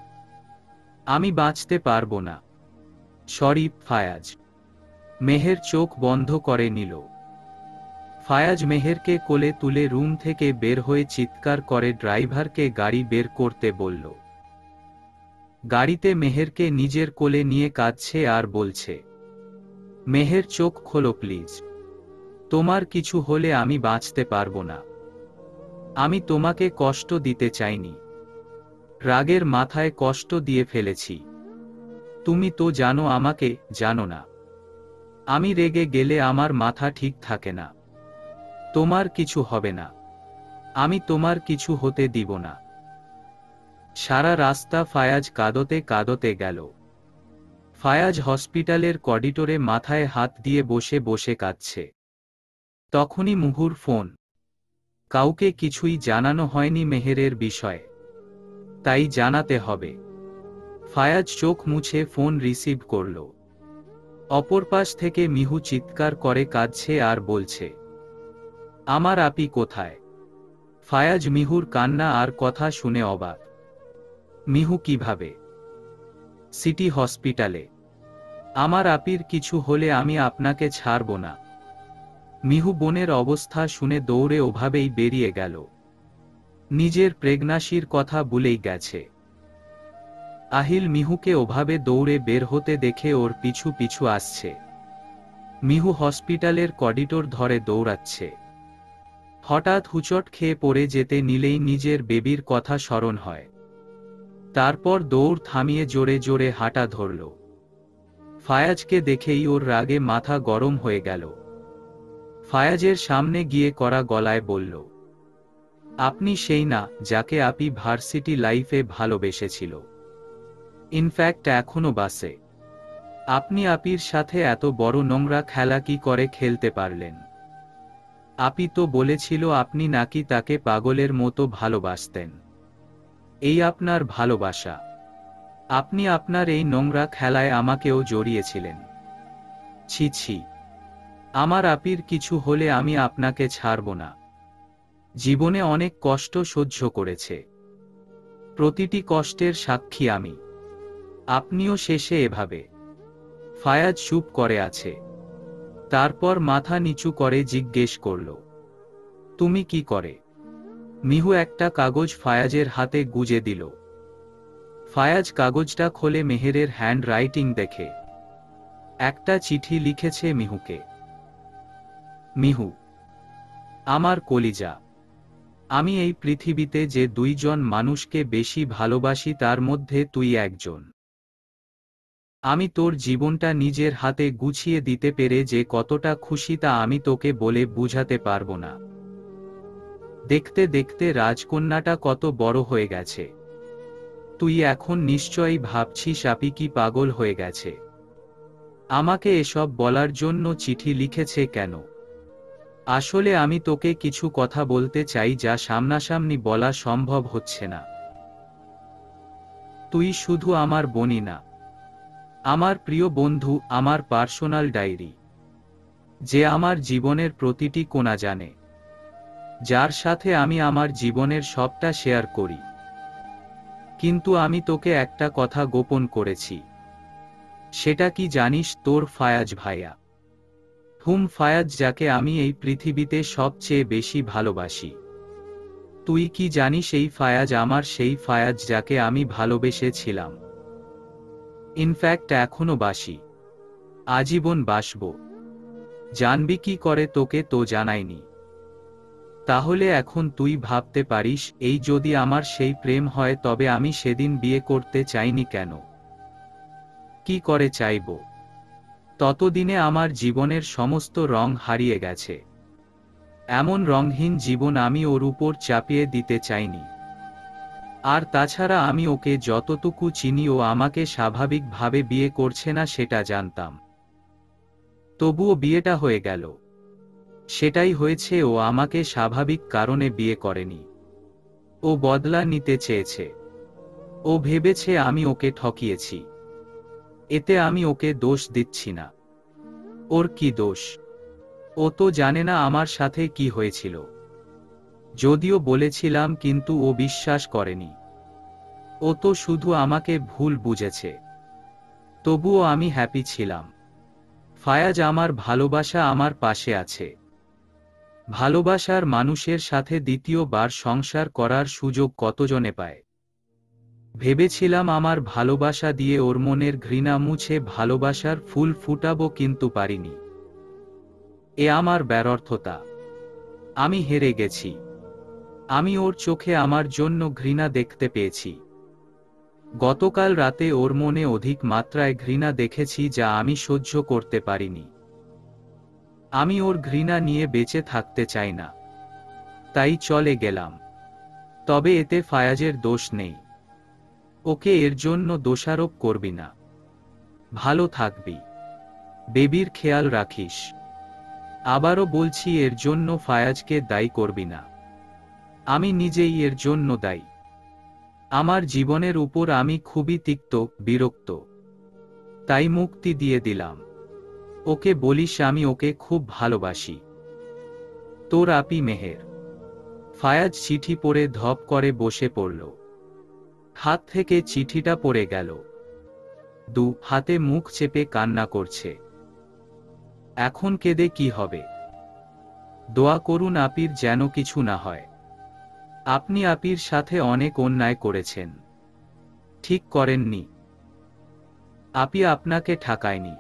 আমি বাঁচতে পারবো না। সরি ফায়াজ। মেহের চোখ বন্ধ করে নিল। ফায়াজ মেহেরকে কোলে তুলে রুম থেকে বের হয়ে চিৎকার করে ড্রাইভারকে গাড়ি বের করতে বলল। গাড়িতে মেহেরকে নিজের কোলে নিয়ে কাঁদছে আর বলছে, মেহের চোখ খোলো প্লিজ। তোমার কিছু হলে আমি বাঁচতে পারবো না। আমি তোমাকে কষ্ট দিতে চাইনি। রাগের মাথায় কষ্ট দিয়ে ফেলেছি। তুমি তো জানো আমাকে, জানো না? আমি রেগে গেলে আমার মাথা ঠিক থাকে না। তোমার কিছু হবে না। আমি তোমার কিছু হতে দিব না। সারা রাস্তা ফায়াজ কাঁদতে কাঁদতে গেল। ফায়াজ হসপিটালের করিডোরে মাথায় হাত দিয়ে বসে বসে কাঁদছে। তখনই মুহুর ফোন। কাউকে কিছুই জানানো হয়নি মেহেরের বিষয়ে, তাই জানাতে হবে। ফায়াজ চোখ মুছে ফোন রিসিভ করল। অপর পাশ থেকে মিহু চিৎকার করে কাঁদছে আর বলছে, আমার আপি কোথায়? ফায়াজ মিহুর কান্না আর কথা শুনে অবাক। মিহু কিভাবে? সিটি হসপিটালে। আমার আপির কিছু হলে আমি আপনাকে ছাড়ব না। মিহু বোনের অবস্থা শুনে দৌড়ে ওভাবেই বেরিয়ে গেল। নিজের প্রেগন্যাসির কথা ভুলেই গেছে। আহিল মিহুকে ওভাবে দৌড়ে বের হতে দেখে ওর পিছু পিছু আসছে। মিহু হসপিটালের করিডোর ধরে দৌড়াচ্ছে। হঠাৎ হুচট খেয়ে পড়ে যেতে নিলেই নিজের বেবির কথা স্মরণ হয়। তারপর দৌড় থামিয়ে জোরে জোরে হাঁটা ধরল। ফায়াজকে দেখেই ওর রাগে মাথা গরম হয়ে গেল। ফায়াজের সামনে গিয়ে কড়া গলায় বলল, আপনি সেই না যাকে আপি ভার্সিটি লাইফে ভালোবেসেছিল? ইনফ্যাক্ট এখনো বাসে। আপনি আপির সাথে এত বড় নোংরা খেলা কি করে খেলতে পারলেন? আপি তো বলেছিল আপনি নাকি তাকে পাগলের মতো ভালোবাসতেন। এই আপনার ভালোবাসা? আপনি আপনার এই নোংরা খেলায় আমাকেও জড়িয়েছিলেন। ছি ছি। আমার আপির কিছু হলে আমি আপনাকে ছাড়ব না। জীবনে অনেক কষ্ট সহ্য করেছে। প্রতিটি কষ্টের সাক্ষী আমি। আপনিও শেষে এভাবে। ফায়াজ চুপ করে আছে। তারপর মাথা নিচু করে জিজ্ঞেস করল, তুমি কি করে? মিহু একটা কাগজ ফায়াজের হাতে গুজে দিল। ফায়াজ কাগজটা খোলে মেহেরের হ্যান্ড রাইটিং দেখে। একটা চিঠি লিখেছে মিহুকে। মিহু, আমার কলিজা, আমি এই পৃথিবীতে যে দুইজন মানুষকে বেশি ভালোবাসি তার মধ্যে তুই একজন। আমি তোর জীবনটা নিজের হাতে গুছিয়ে দিতে পেরে যে কতটা খুশি তা আমি তোকে বলে বুঝাতে পারবো না। দেখতে দেখতে রাজকন্যাটা কত বড় হয়ে গেছে। তুই এখন নিশ্চয়ই ভাবছিস আপি কি পাগল হয়ে গেছে। আমাকে এসব বলার জন্য চিঠি লিখেছে কেন? আসলে আমি তোকে কিছু কথা বলতে চাই যা সামনাসামনি বলা সম্ভব হচ্ছে না। তুই শুধু আমার বোনই না, আমার প্রিয় বন্ধু, আমার পার্সোনাল ডায়েরি, যে আমার জীবনের প্রতিটি কোণা জানে, যার সাথে আমি আমার জীবনের সবটা শেয়ার করি। কিন্তু আমি তোকে একটা কথা গোপন করেছি। সেটা কি জানিস? তোর ফায়াজ ভাইয়া। ফায়াজ, যাকে আমি এই পৃথিবীতে সবচেয়ে বেশি ভালোবাসি। তুই কি জানিস এই ফায়াজ আমার সেই ফায়াজ যাকে আমি ভালোবেসেছিলাম? ইনফ্যাক্ট এখনো বাসি, আজীবন বাসব। জানবি কি করে তোকে তো জানাইনি। তাহলে এখন তুই ভাবতে পারিস, এই যদি আমার সেই প্রেম হয় তবে আমি সেদিন বিয়ে করতে চাইনি কেন? কি করে চাইব? ততদিনে আমার জীবনের সমস্ত রং হারিয়ে গেছে। এমন রংহীন জীবন আমি ওর উপর চাপিয়ে দিতে চাইনি। আর তাছাড়া আমি ওকে যতটুকু চিনি ও আমাকে স্বাভাবিকভাবে বিয়ে করছে না সেটা জানতাম। তবুও বিয়েটা হয়ে গেল। সেটাই হয়েছে, ও আমাকে স্বাভাবিক কারণে বিয়ে করেনি। ও বদলা নিতে চেয়েছে। ও ভেবেছে আমি ওকে ঠকিয়েছি। এতে আমি ওকে দোষ দিচ্ছি না। ওর কি দোষ? ও তো জানে না আমার সাথে কি হয়েছিল। যদিও বলেছিলাম কিন্তু ও বিশ্বাস করেনি। ও তো শুধু আমাকে ভুল বুঝেছে। তবুও আমি হ্যাপি ছিলাম। ফায়াজ, আমার ভালোবাসা আমার পাশে আছে। ভালোবাসার মানুষের সাথে দ্বিতীয়বার সংসার করার সুযোগ কতজনে পায়? ভেবেছিলাম আমার ভালোবাসা দিয়ে ওর মনের ঘৃণা মুছে ভালোবাসার ফুল ফুটাবো, কিন্তু পারিনি। এ আমার ব্যর্থতা। আমি হেরে গেছি। আমি ওর চোখে আমার জন্য ঘৃণা দেখতে পেয়েছি। গতকাল রাতে ওর মনে অধিক মাত্রায় ঘৃণা দেখেছি যা আমি সহ্য করতে পারিনি। আমি ওর ঘৃণা নিয়ে বেঁচে থাকতে চাই না, তাই চলে গেলাম। তবে এতে ফায়াজের দোষ নেই, ওকে এর জন্য দোষারোপ করবি না। ভালো থাকবি, বেবির খেয়াল রাখিস। আবারও বলছি, এর জন্য ফায়াজকে দায়ী করবি না, আমি নিজেই এর জন্য দায়ী। আমার জীবনের উপর আমি খুবই তিক্ত, বিরক্ত, তাই মুক্তি দিয়ে দিলাম। ওকে বলিস আমি ওকে খুব ভালোবাসি। তোর আপি মেহের। ফায়াজ চিঠি পড়ে ধপ করে বসে পড়ল। হাত থেকে চিঠিটা পড়ে গেল। দু হাতে মুখ চেপে কান্না করছে। এখন কেঁদে কি হবে? দোয়া করুন আপির যেন কিছু না হয়। আপনি আপির সাথে অনেক অন্যায় করেছেন, ঠিক করেননি। আপি আপনাকে ঠকায়নি।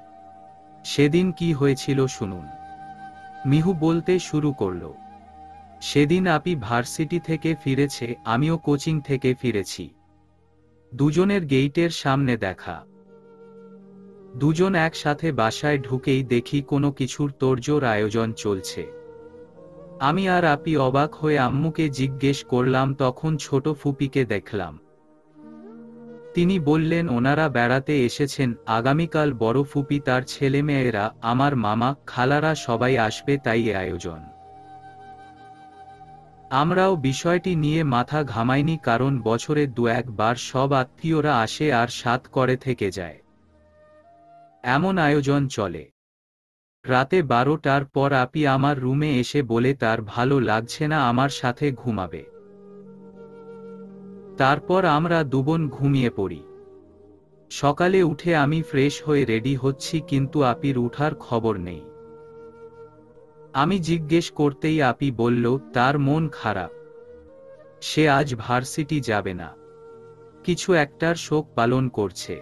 সেদিন কি হয়েছিল শুনুন। মিহু বলতে শুরু করল। সেদিন আপি ভার্সিটি থেকে ফিরেছে, আমিও কোচিং থেকে ফিরেছি। দুজনের গেইটের সামনে দেখা। দুজন একসাথে বাসায় ঢুকেই দেখি কোনো কিছুর তোড়জোড় আয়োজন চলছে। আমি আর আপি অবাক হয়ে আম্মুকে জিজ্ঞেস করলাম, তখন ছোট ফুপিকে দেখলাম। তিনি বললেন ওনারা বেড়াতে এসেছেন, আগামীকাল বড় ফুপি তার ছেলেমেয়েরা, আমার মামা খালারা সবাই আসবে, তাই এ আয়োজন। আমরাও বিষয়টি নিয়ে মাথা ঘামাইনি, কারণ বছরে দু একবার সব আত্মীয়রা আসে আর সাত করে থেকে যায়। এমন আয়োজন চলে। রাতে 12টার পর আপি আমার রুমে এসে বলে তার ভালো লাগছে না, আমার সাথে ঘুমাবে। তারপর আমরা দুবোন ঘুমিয়ে পড়ি। সকালে উঠে আমি ফ্রেশ হয়ে রেডি হচ্ছি, কিন্তু আপির উঠার খবর নেই। আমি জিজ্ঞেস করতেই আপি বলল তার মন খারাপ, সে আজ ভার্সিটি যাবে না, কিছু একটার শোক পালন করছে।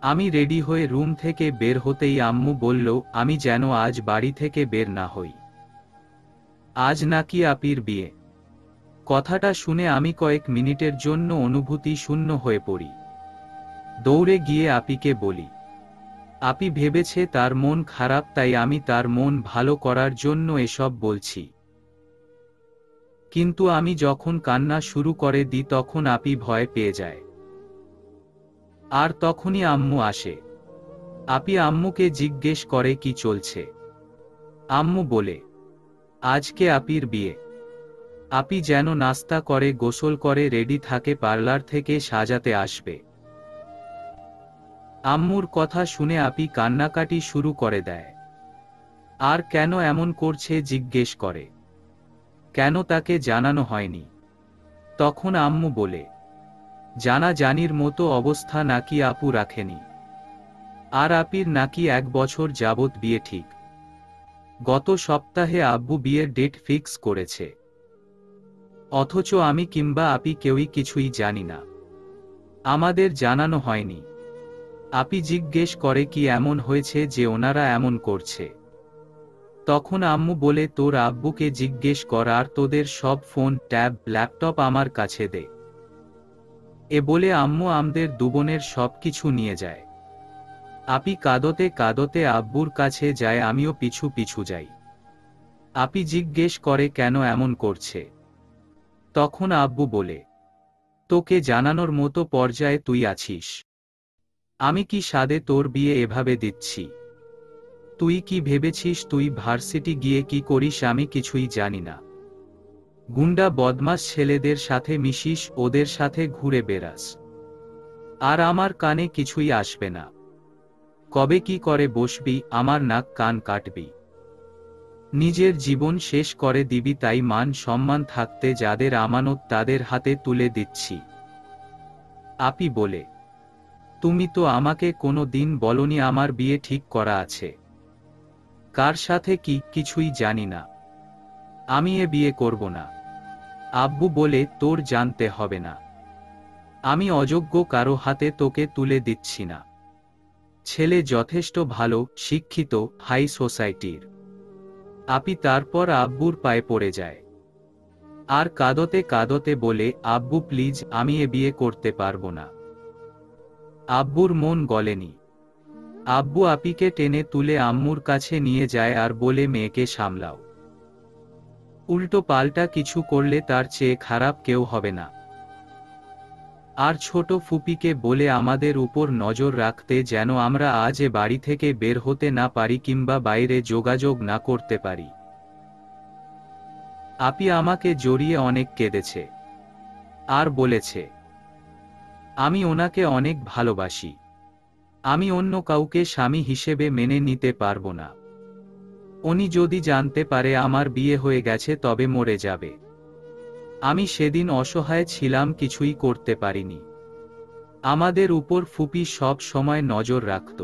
আমি রেডি হয়ে রুম থেকে বের হতেই আম্মু বলল আমি যেন আজ বাড়ি থেকে বের না হই। আজ নাকি আপির বিয়ে। কথাটা শুনে আমি কয়েক মিনিটের জন্য অনুভূতি শূন্য হয়ে পড়ি। দৌড়ে গিয়ে আপিকে বলি। আপি ভেবেছে তার মন খারাপ, তাই আমি তার মন ভালো করার জন্য এসব বলছি। কিন্তু আমি যখন কান্না শুরু করে দিই তখন আপি ভয় পেয়ে যায়। আর তখনই আম্মু আসে। আপি আম্মুকে জিজ্ঞেস করে কি চলছে। আম্মু বলে আজকে আপির বিয়ে। আপি যেন নাস্তা করে গোসল করে রেডি থাকে, পার্লার থেকে সাজাতে আসবে। আম্মুর কথা শুনে আপি কান্নাকাটি শুরু করে দেয়। আর কেন এমন করছে জিজ্ঞেস করে, কেন তাকে জানানো হয়নি। তখন আম্মু বলে জানাজানির মতো অবস্থা নাকি আপু রাখেনি। আর আপির নাকি 1 বছর যাবৎ বিয়ে ঠিক। গত সপ্তাহে আব্বু বিয়ের ডেট ফিক্স করেছে, অথচ আমি কিংবা আপি কেউই কিছুই জানি না, আমাদের জানানো হয়নি। আপি জিজ্ঞেস করে কি এমন হয়েছে যে ওনারা এমন করছে। তখন আম্মু বলে তোর আব্বুকে জিজ্ঞেস কর, আর তোদের সব ফোন, ট্যাব, ল্যাপটপ আমার কাছে দে। এ বলে আম্মু আমাদের দুবোনের সবকিছু নিয়ে যায়। আপি কাঁদতে কাঁদতে আব্বুর কাছে যায়, আমিও পিছু পিছু যাই। আপি জিজ্ঞেস করে কেন এমন করছে। তখন আব্বু বলে তোকে জানানোর মতো পর্যায়ে তুই আছিস। আমি কি সাদে তোর বিয়ে এভাবে দিচ্ছি? তুই কি ভেবেছিস তুই ভার্সিটি গিয়ে কি করিস আমি কিছুই জানি না? গুন্ডা বদমাস ছেলেদের সাথে মিশিস, ওদের সাথে ঘুরে বেড়াস, আর আমার কানে কিছুই আসবে না। কবে কি করে বসবি, আমার নাক কান কাটবি, নিজের জীবন শেষ করে দিবি, তাই মান সম্মান থাকতে যাদের আমানত তাদের হাতে তুলে দিচ্ছি। আপি বলে তুমি তো আমাকে কোনো দিন বলনি আমার বিয়ে ঠিক করা আছে। কার সাথে কি, কিছুই জানি না। আমি এ বিয়ে করব না। আব্বু বলে তোর জানতে হবে না, আমি অযোগ্য কারো হাতে তোকে তুলে দিচ্ছি না। ছেলে যথেষ্ট ভালো, শিক্ষিত, হাই সোসাইটির। আপি তারপর আব্বুর পায়ে পড়ে যায় আর কাঁদতে কাঁদতে বলে আব্বু প্লিজ, আমি এ বিয়ে করতে পারবো না। আব্বুর মন গলেনি। আব্বু আপিকে টেনে তুলে আম্মুর কাছে নিয়ে যায় আর বলে, মেয়েকে সামলাও। উল্টো পাল্টা কিছু করলে তার চেয়ে খারাপ কেউ হবে না। আর ছোট ফুপিকে বলে আমাদের উপর নজর রাখতে, যেন আমরা আজ এ বাড়ি থেকে বের হতে না পারি কিংবা বাইরে যোগাযোগ না করতে পারি। আপি আমাকে জড়িয়ে অনেক কেঁদেছে আর বলেছে, আমি ওনাকে অনেক ভালোবাসি, আমি অন্য কাউকে স্বামী হিসেবে মেনে নিতে পারবো না। উনি যদি জানতে পারে আমার বিয়ে হয়ে গেছে তবে মরে যাবে। আমি সেদিন অসহায় ছিলাম, কিছুই করতে পারিনি। আমাদের উপর ফুপি সব সময় নজর রাখত।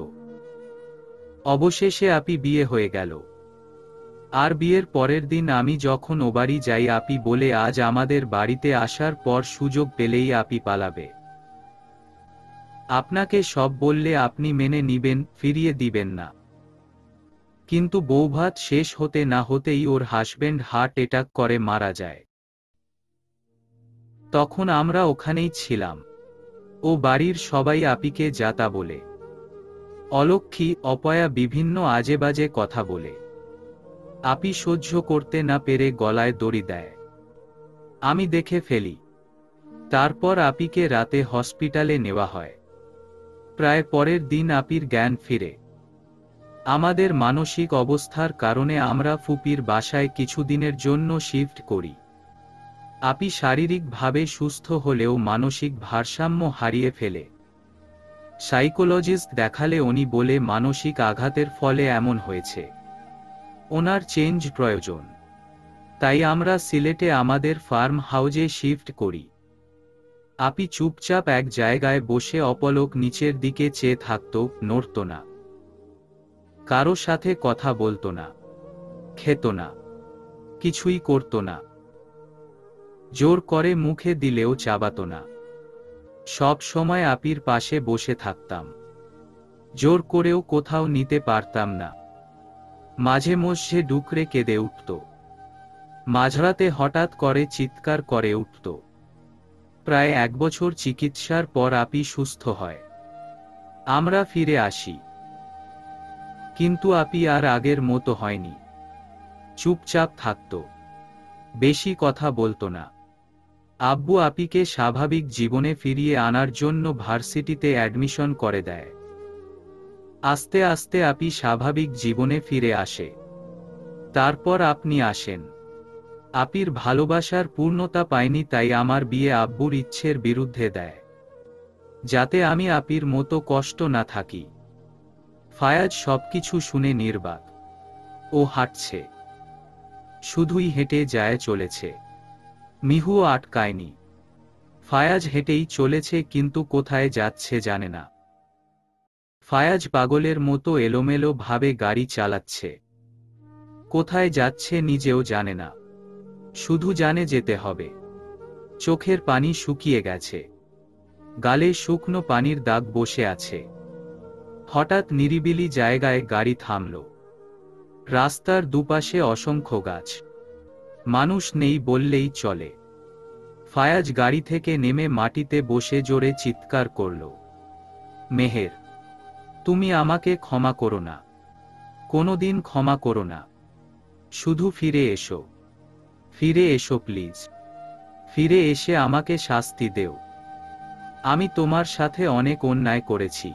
অবশেষে আপি বিয়ে হয়ে গেল। আর বিয়ের পরের দিন আমি যখন ও বাড়ি যাই, আপি বলে, আজ আমাদের বাড়িতে আসার পর সুযোগ পেলেই আপি পালাবে। আপনাকে সব বললে আপনি মেনে নিবেন, ফিরিয়ে দিবেন না। কিন্তু বৌভাত শেষ হতে না হতেই ওর হাজবেন্ড হার্ট অ্যাটাক করে মারা যায়। তখন আমরা ওখানেই ছিলাম। ও বাড়ির সবাই আপিকে যাতা বলে, অলক্ষী, অপয়া, বিভিন্ন আজেবাজে কথা বলে। আপি সহ্য করতে না পেরে গলায় দড়ি দেয়। আমি দেখে ফেলি। তারপর আপিকে রাতে হসপিটালে নেওয়া হয়। প্রায় পরের দিন আপির জ্ঞান ফিরে। আমাদের মানসিক অবস্থার কারণে আমরা ফুপির বাসায় কিছুদিনের জন্য শিফট করি। আপি শারীরিকভাবে সুস্থ হলেও মানসিক ভারসাম্য হারিয়ে ফেলে। সাইকোলজিস্ট দেখালে উনি বলে, মানসিক আঘাতের ফলে এমন হয়েছে, ওনার চেঞ্জ প্রয়োজন। তাই আমরা সিলেটে আমাদের ফার্ম হাউজে শিফট করি। আপি চুপচাপ এক জায়গায় বসে অপলক নিচের দিকে চেয়ে থাকত, নড়ত না, কারো সাথে কথা বলতো না, খেত না, কিছুই করত না। জোর করে মুখে দিলেও চাবাতো না। সব সময় আপির পাশে বসে থাকতাম। জোর করেও কোথাও নিতে পারতাম না। মাঝে মধ্যে ডুকরে কেঁদে উঠত। মাঝরাতে হঠাৎ করে চিৎকার করে উঠত। প্রায় 1 বছর চিকিৎসার পর আপি সুস্থ হয়। আমরা ফিরে আসি। কিন্তু আপি আর আগের মতো হয়নি। চুপচাপ থাকত, বেশি কথা বলতো না। আব্বু আপিকে স্বাভাবিক জীবনে ফিরিয়ে আনার জন্য ভার্সিটিতে অ্যাডমিশন করে দেয়। আস্তে আস্তে আপি স্বাভাবিক জীবনে ফিরে আসে। তারপর আপনি আসেন। আপির ভালোবাসার পূর্ণতা পায়নি, তাই আমার বিয়ে আব্বুর ইচ্ছের বিরুদ্ধে দেয়, যাতে আমি আপির মতো কষ্ট না থাকি। ফায়াজ সবকিছু শুনে নির্বাক। ও হাঁটছে, শুধুই হেঁটে যায় চলেছে। মিহুও আটকায়নি। ফায়াজ হেঁটেই চলেছে, কিন্তু কোথায় যাচ্ছে জানে না। ফায়াজ পাগলের মতো এলোমেলো ভাবে গাড়ি চালাচ্ছে। কোথায় যাচ্ছে নিজেও জানে না, শুধু জানে যেতে হবে। চোখের পানি শুকিয়ে গেছে, গালে শুকনো পানির দাগ বসে আছে। হঠাৎ নিরিবিলি জায়গায় গাড়ি থামল। রাস্তার দুপাশে অসংখ্য গাছ, মানুষ নেই বললেই চলে। ফায়াজ গাড়ি থেকে নেমে মাটিতে বসে জোরে চিৎকার করল, মেহের, তুমি আমাকে ক্ষমা করো না, কোনোদিন ক্ষমা করো না। শুধু ফিরে এসো, ফিরে এসো প্লিজ। ফিরে এসে আমাকে শাস্তি দেও। আমি তোমার সাথে অনেক অন্যায় করেছি,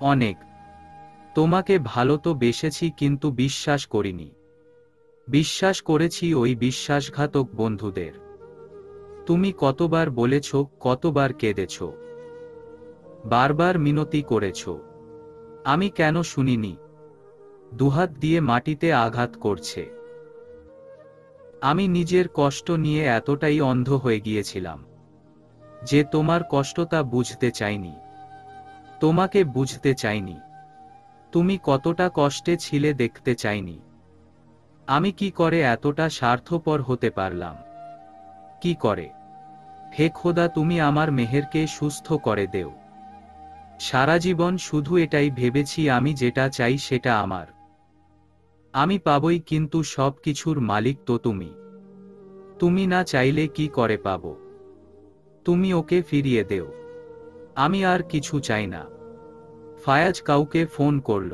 অনেক। তোমাকে ভালো তো বেসেছি, কিন্তু বিশ্বাস করিনি। বিশ্বাস করেছি ওই বিশ্বাসঘাতক বন্ধুদের। তুমি কতবার বলেছ, কতবার কেঁদেছ, বারবার মিনতি করেছ, আমি কেন শুনিনি? দুহাত দিয়ে মাটিতে আঘাত করছে। আমি নিজের কষ্ট নিয়ে এতটাই অন্ধ হয়ে গিয়েছিলাম যে তোমার কষ্টটা বুঝতে চাইনি, তোমাকে বুঝতে চাইনি। তুমি কতটা কষ্টে ছিলে দেখতে চাইনি। আমি কি করে এতটা স্বার্থপর হতে পারলাম? কি করে? হে খোদা, তুমি আমার মেহেরকে সুস্থ করে দেও। সারা জীবন শুধু এটাই ভেবেছি, আমি যেটা চাই সেটা আমার। আমি পাবই, কিন্তু সব কিছুর মালিক তো তুমি। তুমি না চাইলে কি করে পাবো? তুমি ওকে ফিরিয়ে দেও। আমি আর কিছু চাই না। ফায়াজ কাউকে ফোন করল,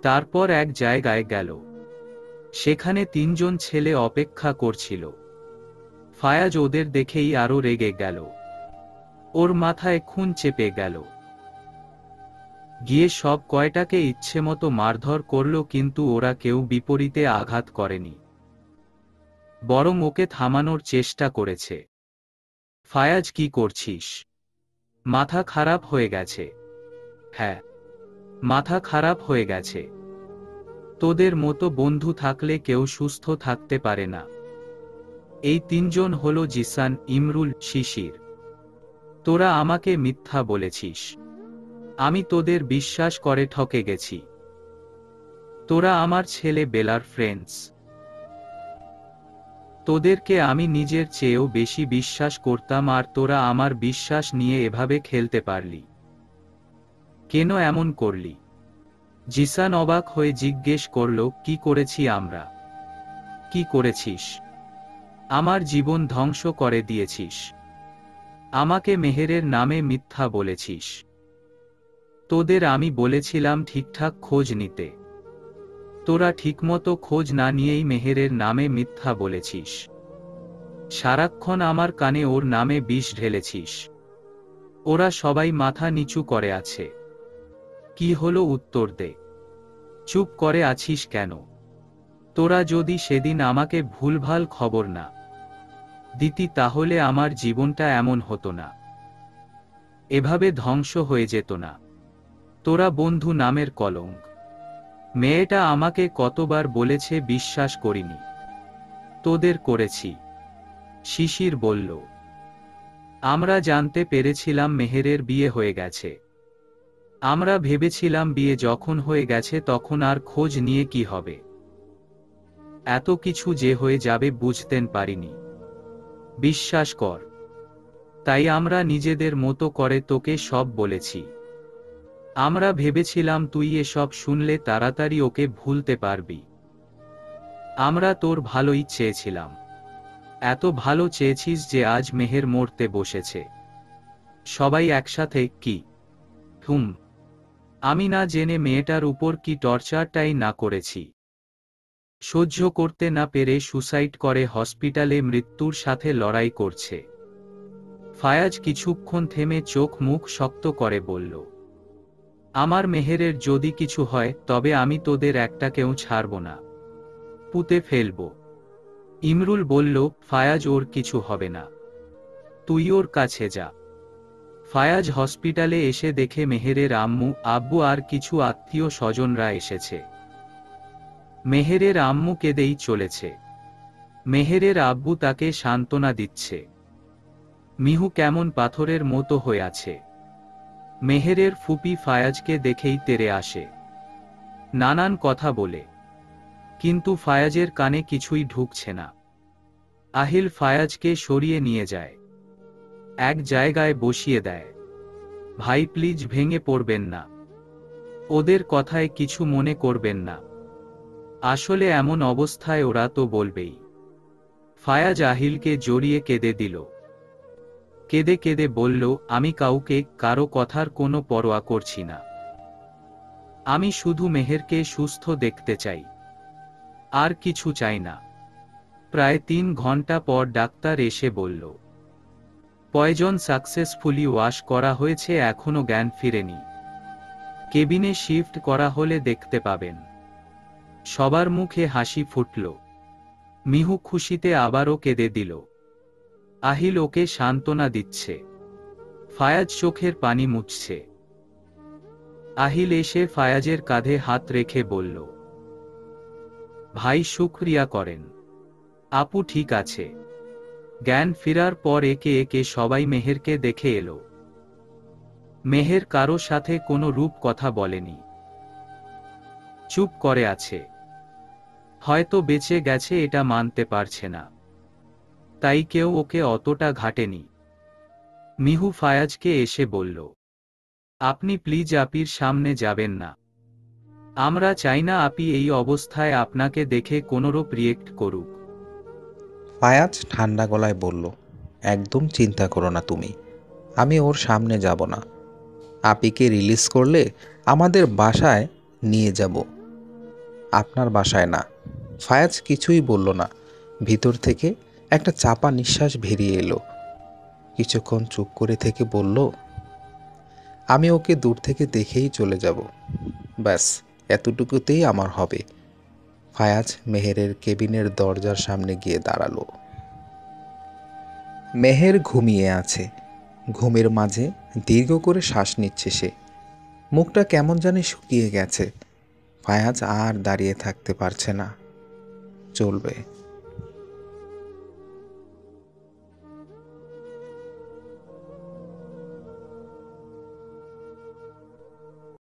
তারপর এক জায়গায় গেল। সেখানে 3জন ছেলে অপেক্ষা করছিল। ফায়াজ ওদের দেখেই আরো রেগে গেল। ওর মাথায় খুন চেপে গেল। গিয়ে সব কয়টাকে ইচ্ছেমতো মারধর করল, কিন্তু ওরা কেউ বিপরীতে আঘাত করেনি, বরং ওকে থামানোর চেষ্টা করেছে। ফায়াজ, কি করছিস? মাথা খারাপ হয়ে গেছে? হ্যাঁ, মাথা খারাপ হয়ে গেছে। তোদের মতো বন্ধু থাকলে কেউ সুস্থ থাকতে পারে না। এই 3জন হলো জিসান, ইমরুল, শিশির। তোরা আমাকে মিথ্যা বলেছিস। আমি তোদের বিশ্বাস করে ঠকে গেছি। তোরা আমার ছেলে বেলার ফ্রেন্ডস। তোদেরকে আমি নিজের চেয়েও বেশি বিশ্বাস করতাম, আর তোরা আমার বিশ্বাস নিয়ে এভাবে খেলতে পারলি? কেন এমন করলি? জিসান অবাক হয়ে জিজ্ঞেস করল, কি করেছি আমরা? কি করেছিস? আমার জীবন ধ্বংস করে দিয়েছিস। আমাকে মেহেরের নামে মিথ্যা বলেছিস। তোদের আমি বলেছিলাম ঠিকঠাক খোঁজ নিতে। তোরা ঠিকমতো খোঁজ না নিয়েই মেহেরের নামে মিথ্যা বলেছিস। সারাক্ষণ আমার কানে ওর নামে বিষ ঢেলেছিস। ওরা সবাই মাথা নিচু করে আছে। কি হলো, উত্তর দে। চুপ করে আছিস কেন? তোরা যদি সেদিন আমাকে ভুলভাল খবর না দিতি, তাহলে আমার জীবনটা এমন হতো না, এভাবে ধ্বংস হয়ে যেত না। তোরা বন্ধু নামের কলঙ্ক। মেয়েটা আমাকে কতবার বলেছে, বিশ্বাস করিনি। তোদের করেছি। শিশির বলল, আমরা জানতে পেরেছিলাম মেহেরের বিয়ে হয়ে গেছে। আমরা ভেবেছিলাম বিয়ে যখন হয়ে গেছে তখন আর খোঁজ নিয়ে কি হবে। এত কিছু যে হয়ে যাবে বুঝতেন পারিনি। বিশ্বাস কর। তাই আমরা নিজেদের মতো করে তোকে সব বলেছি। আমরা ভেবেছিলাম তুই এসব শুনলে তাড়াতাড়ি ওকে ভুলতে পারবি। আমরা তোর ভালোই চেয়েছিলাম। এত ভালো চেয়েছিস যে আজ মেহের মরতে বসেছে। সবাই একসাথে। কি? আমি না জেনে মেয়েটার উপর কি টর্চারটাই না করেছি। সহ্য করতে না পেরে সুসাইড করে হসপিটালে মৃত্যুর সাথে লড়াই করছে। ফায়াজ কিছুক্ষণ থেমে চোখ মুখ শক্ত করে বলল, আমার মেহেরের যদি কিছু হয় তবে আমি তোদের একটাকেও ছাড়ব না, পুঁতে ফেলব। ইমরুল বলল, ফায়াজ, ওর কিছু হবে না, তুই ওর কাছে যা। ফায়াজ হসপিটালে এসে দেখে মেহেরের আম্মু, আব্বু আর কিছু আত্মীয় স্বজনরা এসেছে। মেহেরের আম্মু কেঁদেই চলেছে। মেহেরের আব্বু তাকে সান্ত্বনা দিচ্ছে। মিহু কেমন পাথরের মতো হয়ে আছে। মেহেরের ফুপি ফায়াজকে দেখেই তেড়ে আসে, নানান কথা বলে, কিন্তু ফায়াজের কানে কিছুই ঢুকছে না। আহিল ফায়াজকে সরিয়ে নিয়ে যায়, এক জায়গায় বসিয়ে দেয়। ভাই, প্লিজ ভেঙে পড়বেন না। ওদের কথায় কিছু মনে করবেন না। আসলে এমন অবস্থায় ওরা তো বলবেই। ফায়াজ আহিলকে জড়িয়ে কেঁদে দিল। কেঁদে কেঁদে বলল, আমি কাউকে কারো কথার কোনো পরোয়া করছি না। আমি শুধু মেহেরকে সুস্থ দেখতে চাই, আর কিছু চাই না। প্রায় 3 ঘন্টা পর ডাক্তার এসে বলল, পয়জন সাকসেসফুলি ওয়াশ করা হয়েছে, এখনো জ্ঞান ফিরেনি। কেবিনে শিফট করা হলে দেখতে পাবেন। সবার মুখে হাসি ফুটল। মিহু খুশিতে আবারও কেঁদে দিল। আহিল ওকে সান্ত্বনা দিচ্ছে। ফায়াজ চোখের পানি মুছছে। আহিল এসে ফায়াজের কাঁধে হাত রেখে বলল, ভাই, শুকরিয়া করেন। আপু ঠিক আছে। জ্ঞান ফেরার পর একে একে সবাই মেহেরকে দেখে এলো। মেহের কারো সাথে কোনো রূপ কথা বলেনি, চুপ করে আছে। হয়তো বেঁচে গেছে এটা মানতে পারছে না, তাই কেউ ওকে অতটা ঘাটেনি। মিহু ফায়াজকে এসে বলল, আপনি প্লিজ আপির সামনে যাবেন না। আমরা চাই না আপি এই অবস্থায় আপনাকে দেখে কোনোরূপ রিয়েক্ট করুক। ফায়াজ ঠান্ডা গলায় বলল, একদম চিন্তা করো না তুমি। আমি ওর সামনে যাব না। আপিকে রিলিজ করলে আমাদের বাসায় নিয়ে যাব, আপনার বাসায় না। ফায়াজ কিছুই বলল না। ভিতর থেকে একটা চাপা নিঃশ্বাস বেরিয়ে এলো। কিছুক্ষণ চুপ করে থেকে বলল, আমি ওকে দূর থেকে দেখেই চলে যাব, ব্যাস এতটুকুতেই আমার হবে। ফায়াজ মেহেরের কেবিনের দরজার সামনে গিয়ে দাঁড়ালো। মেহের ঘুমিয়ে আছে। ঘুমের মাঝে দীর্ঘ করে শ্বাস নিচ্ছে সে। মুখটা কেমন জানি শুকিয়ে গেছে। ফায়াজ আর দাঁড়িয়ে থাকতে পারছে না। চলবে।